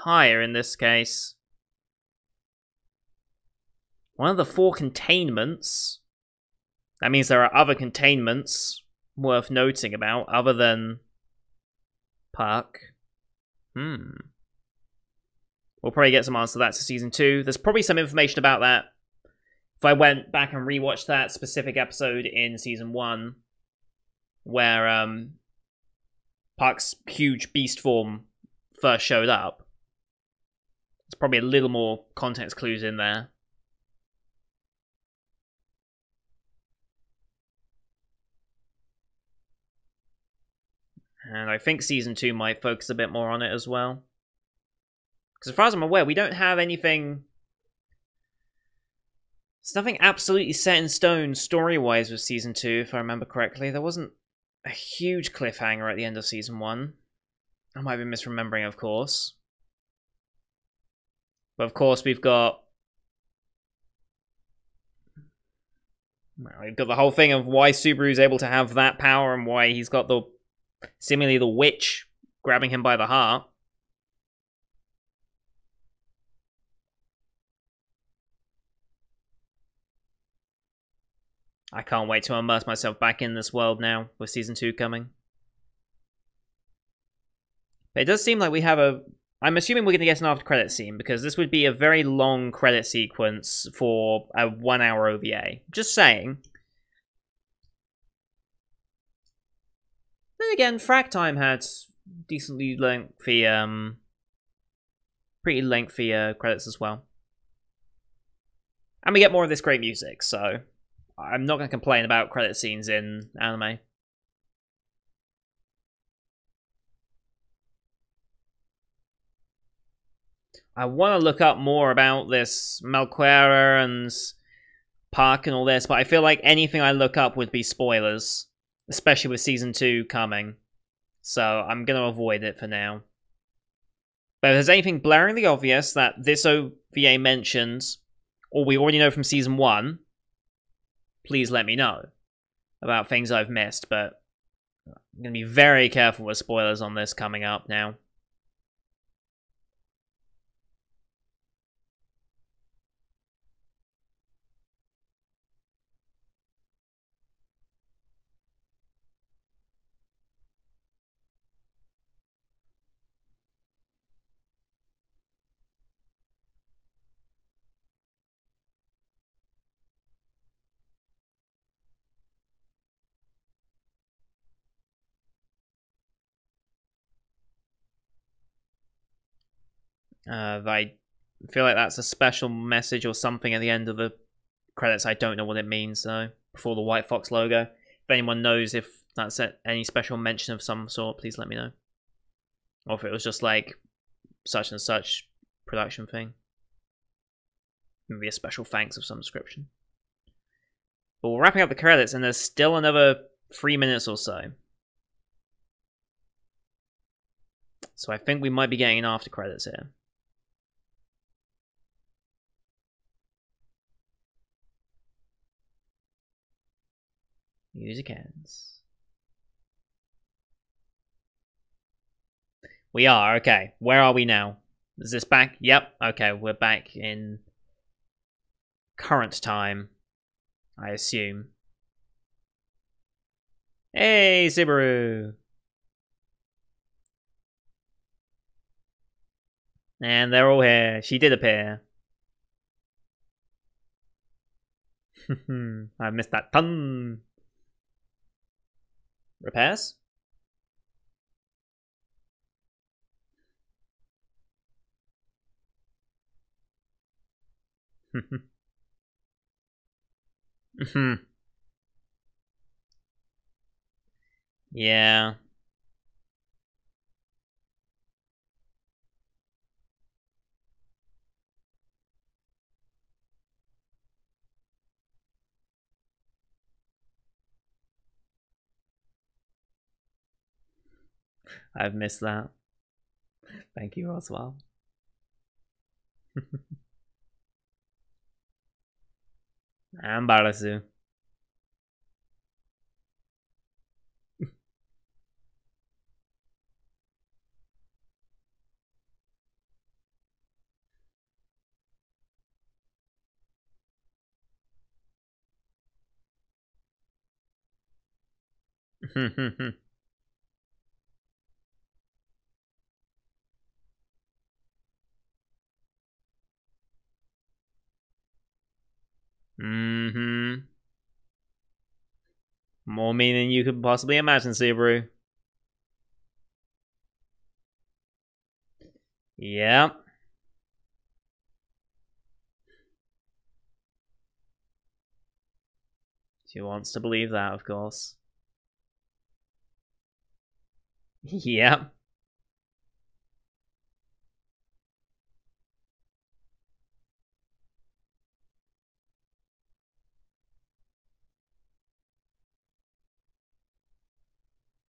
higher in this case? One of the 4 containments. That means there are other containments worth noting about other than Puck. We'll probably get some answer to that to Season 2. There's probably some information about that. If I went back and rewatched that specific episode in Season 1, where Puck's huge beast form first showed up, there's probably a little more context clues in there. And I think Season 2 might focus a bit more on it as well. Because as far as I'm aware, we don't have anything... There's nothing absolutely set in stone story-wise with Season 2, if I remember correctly. There wasn't a huge cliffhanger at the end of Season 1. I might be misremembering, of course. But of course, we've got... We've got the whole thing of why Subaru's able to have that power and why he's got the seemingly the witch grabbing him by the heart. I can't wait to immerse myself back in this world now with Season 2 coming. But it does seem like we have a... I'm assuming we're going to get an after-credit scene, because this would be a very long credit sequence for a 1-hour OVA. Just saying. Then again, Frack Time had decently lengthy, pretty lengthy credits as well. And we get more of this great music, so I'm not going to complain about credit scenes in anime. I want to look up more about this Malquera and Park and all this, but I feel like anything I look up would be spoilers, especially with Season 2 coming. So I'm going to avoid it for now. But if there's anything blaringly obvious that this OVA mentions, or we already know from Season 1, please let me know about things I've missed, but I'm going to be very careful with spoilers on this coming up now. I feel like that's a special message or something at the end of the credits. I don't know what it means, though, before the White Fox logo. If anyone knows if that's any special mention of some sort, please let me know. Or if it was just like such and such production thing. Maybe a special thanks of some description. But we're wrapping up the credits, and there's still another 3 minutes or so. So I think we might be getting an after credits here. Music ends. We are, okay. Where are we now? Is this back? Yep, okay, we're back in current time, I assume. Hey, Subaru! And they're all here. She did appear. I missed that ton. Repairs? Yeah. I've missed that. Thank you as well. And Barasu. Mm-hmm. More mean than you could possibly imagine, Subaru. Yep. She wants to believe that, of course. Yep.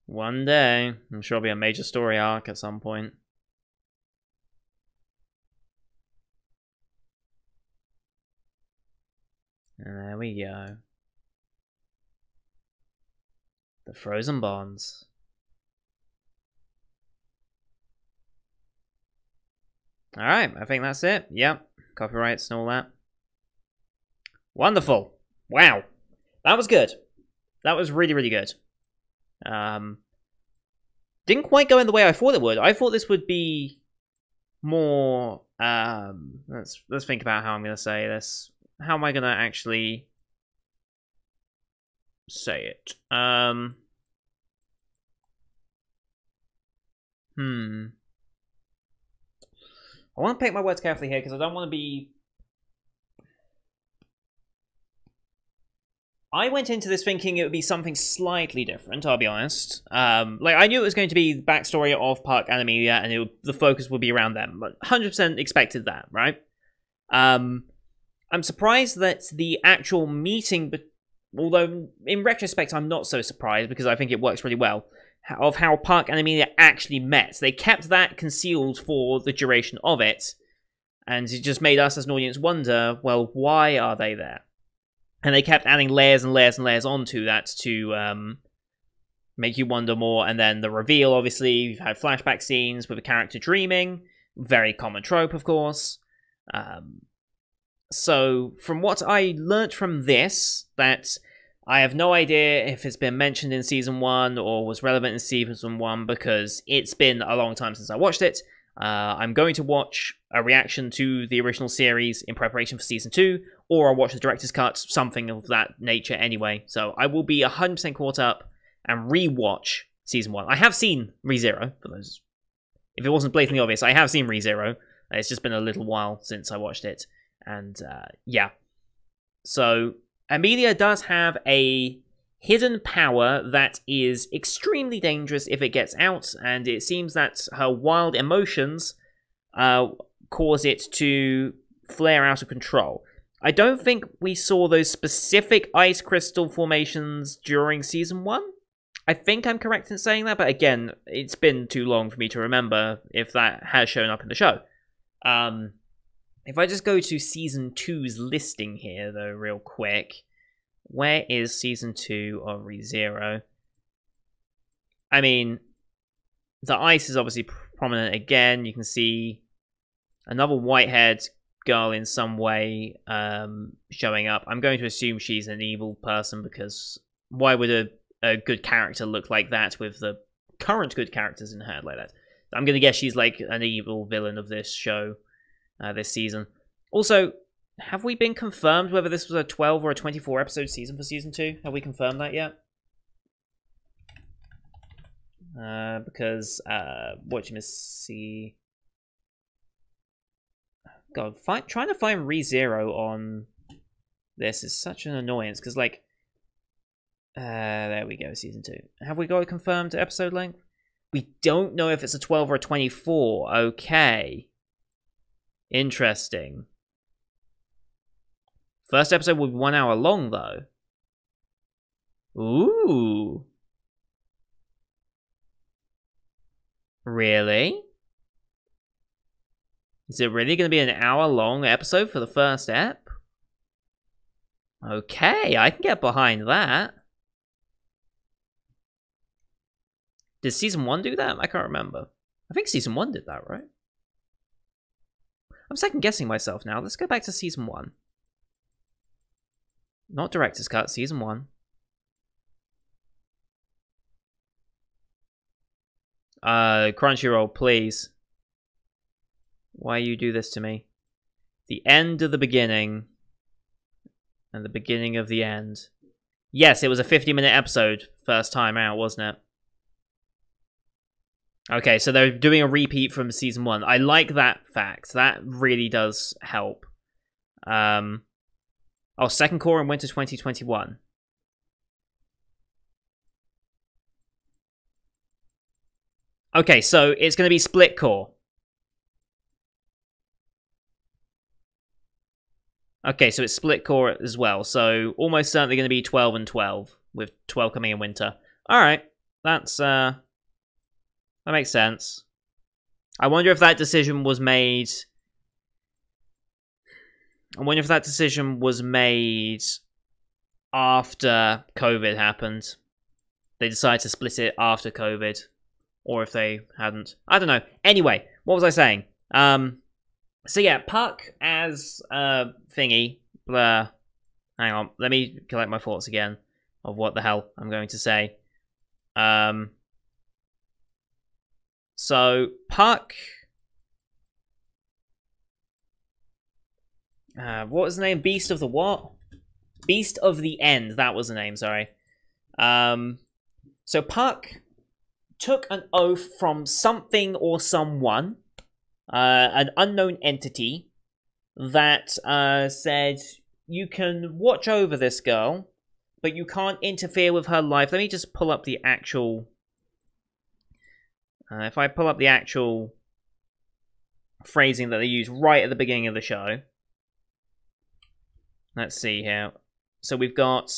One day. I'm sure it'll be a major story arc at some point. And there we go. The Frozen Bonds. Alright, I think that's it. Yep. Copyrights and all that. Wonderful. Wow. That was good. That was really, really good. Didn't quite go in the way I thought it would. I thought this would be more... let's think about how I'm going to say this. How am I going to actually say it? I want to pick my words carefully here because I don't want to be... I went into this thinking it would be something slightly different, I'll be honest. Like, I knew it was going to be the backstory of Park and Amelia, and the focus would be around them. But 100% expected that, right? I'm surprised that the actual meeting... Although, in retrospect, I'm not so surprised, because I think it works really well, of how Park and Amelia actually met. They kept that concealed for the duration of it, and it just made us as an audience wonder, well, why are they there? And they kept adding layers and layers and layers onto that to make you wonder more. And then the reveal, obviously, you've had flashback scenes with a character dreaming. Very common trope, of course. So, from what I learnt from this, that I have no idea if it's been mentioned in Season 1 or was relevant in Season 1, because it's been a long time since I watched it. I'm going to watch a reaction to the original series in preparation for Season 2, or I'll watch the director's cut, something of that nature anyway. So I will be 100% caught up and re-watch Season 1. I have seen ReZero, for those... If it wasn't blatantly obvious, I have seen ReZero. It's just been a little while since I watched it. And, yeah. So, Amelia does have a hidden power that is extremely dangerous if it gets out, and it seems that her wild emotions cause it to flare out of control. I don't think we saw those specific ice crystal formations during Season 1. I think I'm correct in saying that, but again, it's been too long for me to remember if that has shown up in the show. If I just go to Season 2's listing here, though, real quick, where is Season 2 of ReZero? I mean, the ice is obviously prominent again. You can see another white-haired girl in some way showing up. I'm going to assume she's an evil person, because why would a good character look like that with the current good characters in her head like that? I'm going to guess she's like an evil villain of this show, this season. Also, have we been confirmed whether this was a 12 or a 24 episode season for Season 2? Have we confirmed that yet? Because, what you must see... God, trying to find ReZero on this is such an annoyance, because, like... there we go, Season 2. Have we got a confirmed episode length? We don't know if it's a 12 or a 24. Okay. Interesting. First episode will be 1 hour long, though. Ooh. Really? Is it really going to be an hour-long episode for the first ep? Okay, I can get behind that. Did Season 1 do that? I can't remember. I think Season 1 did that, right? I'm second-guessing myself now. Let's go back to Season 1. Not Director's Cut, Season 1. Crunchyroll, please. Why you do this to me? The end of the beginning. And the beginning of the end. Yes, it was a 50-minute episode first time out, wasn't it? Okay, so they're doing a repeat from Season 1. I like that fact. That really does help. Oh, second core in winter 2021. Okay, so it's going to be split core. Okay, so it's split core as well. So almost certainly going to be 12 and 12, with 12 coming in winter. Alright, that's, that makes sense. I wonder if that decision was made... after COVID happened. they decided to split it after COVID, or if they hadn't. I don't know. Anyway, what was I saying? So yeah, Puck as thingy. Blah. Hang on, let me collect my thoughts again of what the hell I'm going to say. So Puck. What was the name? Beast of the what? Beast of the End. That was the name. Sorry. So Puck took an oath from something or someone, an unknown entity, that said you can watch over this girl, but you can't interfere with her life. Let me just pull up the actual... if I pull up the actual phrasing that they use right at the beginning of the show. Let's see here. So we've got...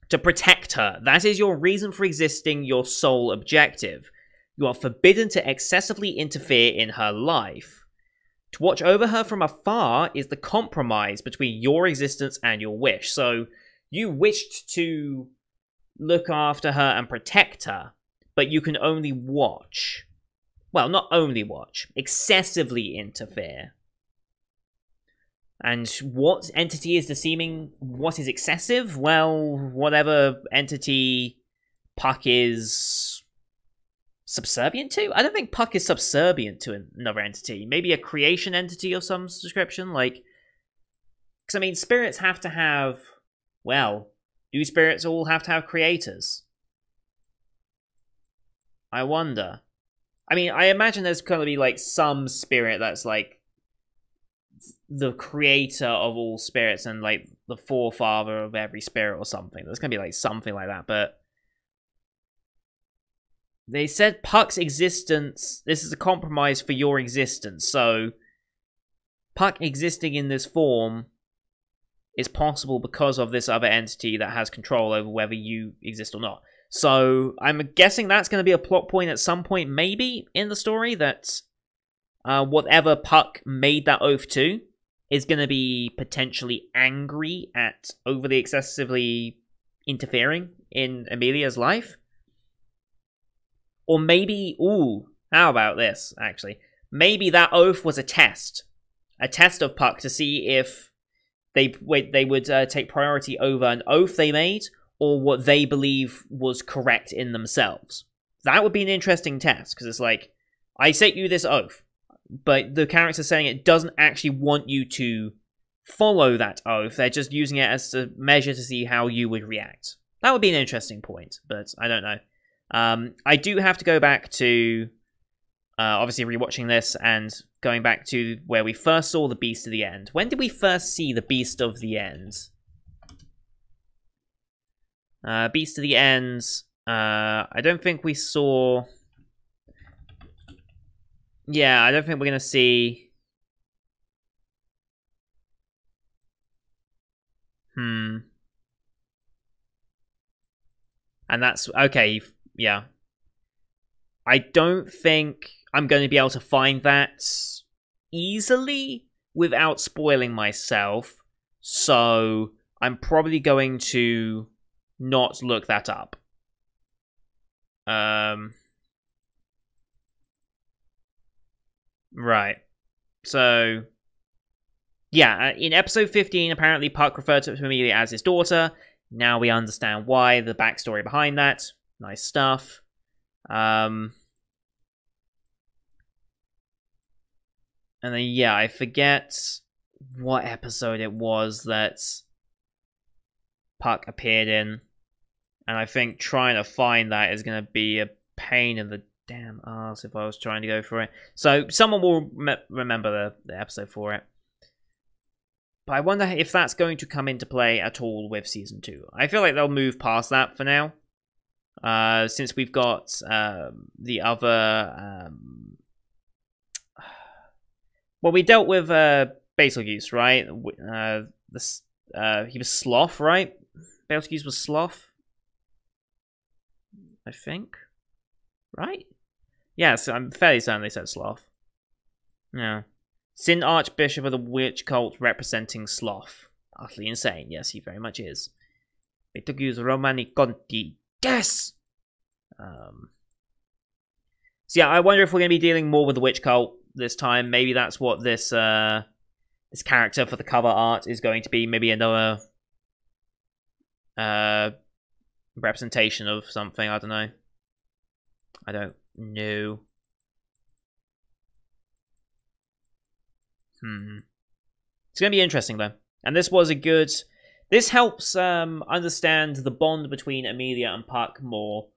To protect her. That is your reason for existing, your sole objective. You are forbidden to excessively interfere in her life. To watch over her from afar is the compromise between your existence and your wish. So, you wished to look after her and protect her, but you can only watch. Well, not only watch. Excessively interfere. And what entity is deceiving what is excessive? Well, whatever entity Puck is subservient to? I don't think Puck is subservient to another entity. Maybe a creation entity of some description? Like, because, I mean, spirits have to have... Well, do spirits all have to have creators? I wonder. I mean, I imagine there's going to be, like, some spirit that's, like, the creator of all spirits and like the forefather of every spirit or something. There's gonna be like something like that, but they said Puck's existence, this is a compromise for your existence, so Puck existing in this form is possible because of this other entity that has control over whether you exist or not. So I'm guessing that's going to be a plot point at some point, maybe, in the story, that whatever Puck made that oath to is going to be potentially angry at overly excessively interfering in Amelia's life. Or maybe, ooh, how about this, actually? Maybe that oath was a test of Puck to see if they would take priority over an oath they made, or what they believe was correct in themselves. That would be an interesting test, because it's like, I set you this oath, but the character saying it doesn't actually want you to follow that oath. They're just using it as a measure to see how you would react. That would be an interesting point, but I don't know. I do have to go back to, obviously, rewatching this and going back to where we first saw the Beast of the End. When did we first see the Beast of the End? Beast of the End, I don't think we saw... Yeah, I don't think we're going to see... And that's... Okay, yeah. I don't think I'm going to be able to find that easily without spoiling myself. So, I'm probably going to not look that up. Right. So, yeah, in episode 15, apparently Puck referred to Amelia as his daughter. Now we understand why, the backstory behind that. Nice stuff. And then, yeah, I forget what episode it was that Puck appeared in. And I think trying to find that is going to be a pain in the damn ass if I was trying to go for it. So someone will remember the episode for it. But I wonder if that's going to come into play at all with Season 2. I feel like they'll move past that for now. Since we've got the other... well, we dealt with Betelgeuse, right? He was Sloth, right? Betelgeuse was Sloth? I think. Right? Yes, I'm fairly certain they said Sloth. Yeah. Sin Archbishop of the Witch Cult representing Sloth. Utterly insane. Yes, he very much is. Betelgeuse Romani Conti. Yes! So yeah, I wonder if we're going to be dealing more with the witch cult this time. Maybe that's what this this character for the cover art is going to be. Maybe another representation of something. I don't know. I don't know. It's going to be interesting, though. And this was a good... This helps understand the bond between Amelia and Puck more.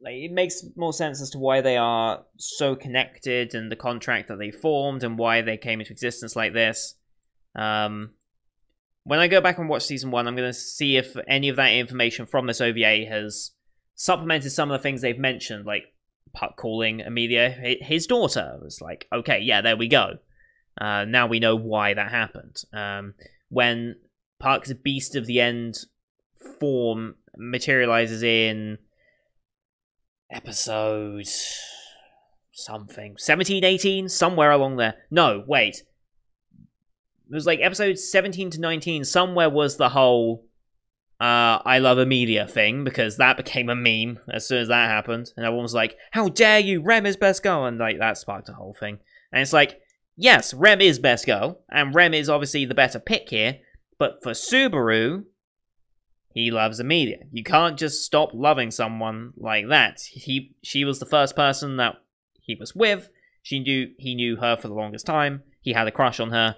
Like, it makes more sense as to why they are so connected and the contract that they formed and why they came into existence like this. When I go back and watch Season 1, I'm going to see if any of that information from this OVA has supplemented some of the things they've mentioned, like Puck calling Amelia his daughter. It was like, okay, yeah, there we go. Now we know why that happened. When Puck's Beast of the End form materializes in episode something 17, 18, somewhere along there. No, wait. It was like episode 17 to 19. Somewhere was the whole I love Amelia thing, because that became a meme as soon as that happened. And everyone was like, how dare you, Rem is best girl. And like that sparked a whole thing. And it's like, yes, Rem is best girl, and Rem is obviously the better pick here, but for Subaru, he loves Amelia. You can't just stop loving someone like that. She was the first person that he was with. He knew her for the longest time. He had a crush on her.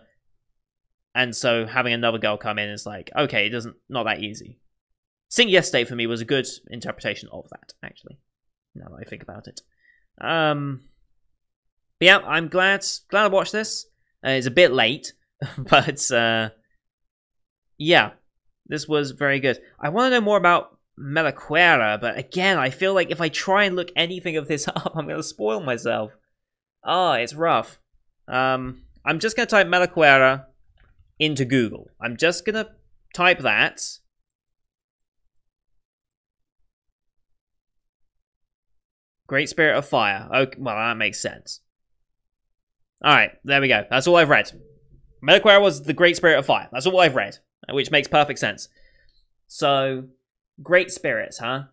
And so having another girl come in is like, okay, not that easy. Sing Yesterday for me was a good interpretation of that, actually. Now that I think about it. But yeah, I'm glad I watched this. It's a bit late, but yeah. This was very good. I want to know more about Melaquera, but again, I feel like if I try and look anything of this up, I'm going to spoil myself. Oh, it's rough. I'm just going to type Melaquera into Google. I'm just going to type that. Great Spirit of Fire. Okay, well, that makes sense. Alright, there we go. That's all I've read. Melaquera was the Great Spirit of Fire. That's all I've read. Which makes perfect sense. So, great spirits, huh?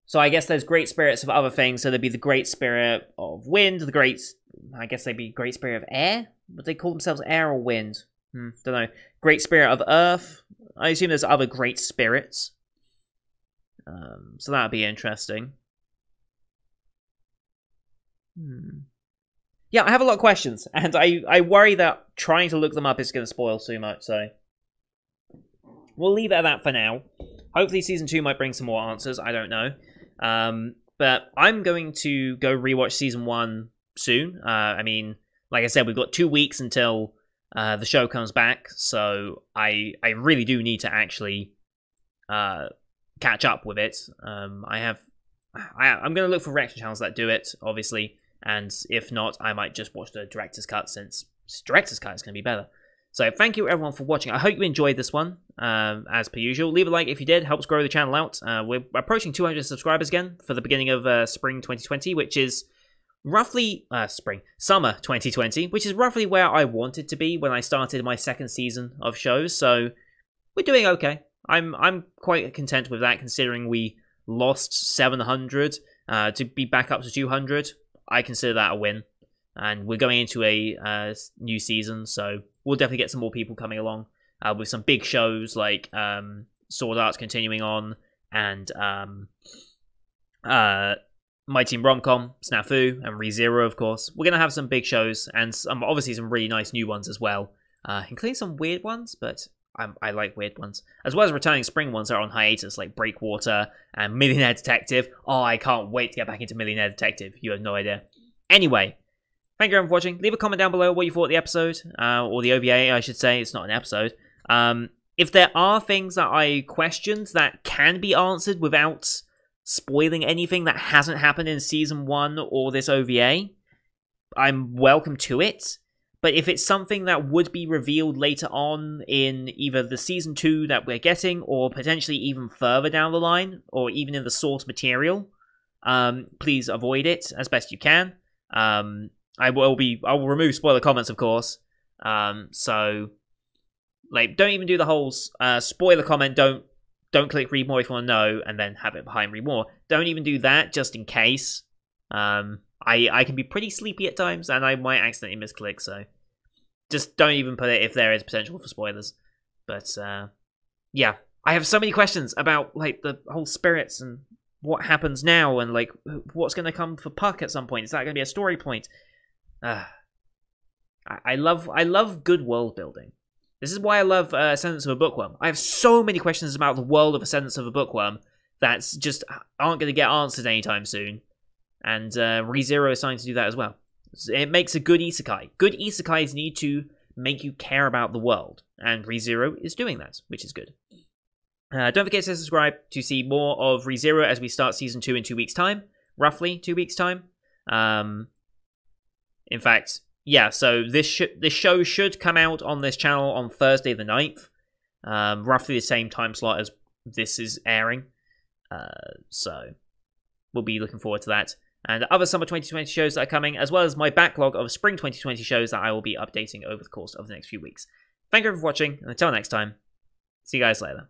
So I guess there's great spirits of other things. So there'd be the great spirit of wind, I guess they'd be great spirit of air? Would they call themselves air or wind? Don't know. Great spirit of earth. I assume there's other great spirits. So that'd be interesting. Yeah, I have a lot of questions, and I worry that trying to look them up is going to spoil too much, so we'll leave it at that for now. Hopefully Season 2 might bring some more answers, I don't know. But I'm going to go rewatch Season 1 soon. I mean, like I said, we've got 2 weeks until the show comes back, so I really do need to actually catch up with it. I'm going to look for reaction channels that do it, obviously, and if not, I might just watch the director's cut, since director's cut is going to be better. So thank you everyone for watching. I hope you enjoyed this one, as per usual. Leave a like if you did, helps grow the channel out. We're approaching 200 subscribers again for the beginning of spring 2020, which is roughly, summer 2020, which is roughly where I wanted to be when I started my second season of shows, so we're doing okay. I'm quite content with that, considering we lost 700 to be back up to 200. I consider that a win, and we're going into a new season, so we'll definitely get some more people coming along with some big shows like Sword Art's continuing on, and My Team Romcom, Snafu, and ReZero, of course. We're going to have some big shows, and obviously some really nice new ones as well, including some weird ones, but I like weird ones. As well as returning spring ones that are on hiatus, like Breakwater and Millionaire Detective. Oh, I can't wait to get back into Millionaire Detective. You have no idea. Anyway, thank you everyone for watching. Leave a comment down below what you thought of the episode, or the OVA, I should say. It's not an episode. If there are things that I questioned that can be answered without spoiling anything that hasn't happened in Season 1 or this OVA, I'm welcome to it. But if it's something that would be revealed later on in either the Season 2 that we're getting, or potentially even further down the line, or even in the source material, please avoid it as best you can. I will remove spoiler comments, of course. So Like, don't even do the whole spoiler comment. Don't click read more if you want to know, and then have it behind read more. Don't even do that, just in case. I can be pretty sleepy at times, and I might accidentally misclick, so just don't even put it if there is potential for spoilers. But yeah, I have so many questions about like the whole spirits and what happens now, and like what's going to come for Puck at some point. Is that going to be a story point? I love good world building. This is why I love Ascendance of a Bookworm. I have so many questions about the world of Ascendance of a Bookworm that's just aren't going to get answered anytime soon. And ReZero is starting to do that as well. It makes a good isekai. Good isekais need to make you care about the world, and ReZero is doing that, which is good. Don't forget to subscribe to see more of ReZero as we start Season 2 in 2 weeks' time. Roughly 2 weeks' time. In fact, yeah, so this show should come out on this channel on Thursday the 9th. Roughly the same time slot as this is airing. So we'll be looking forward to that. And other summer 2020 shows that are coming, as well as my backlog of spring 2020 shows that I will be updating over the course of the next few weeks. Thank you for watching, and until next time, see you guys later.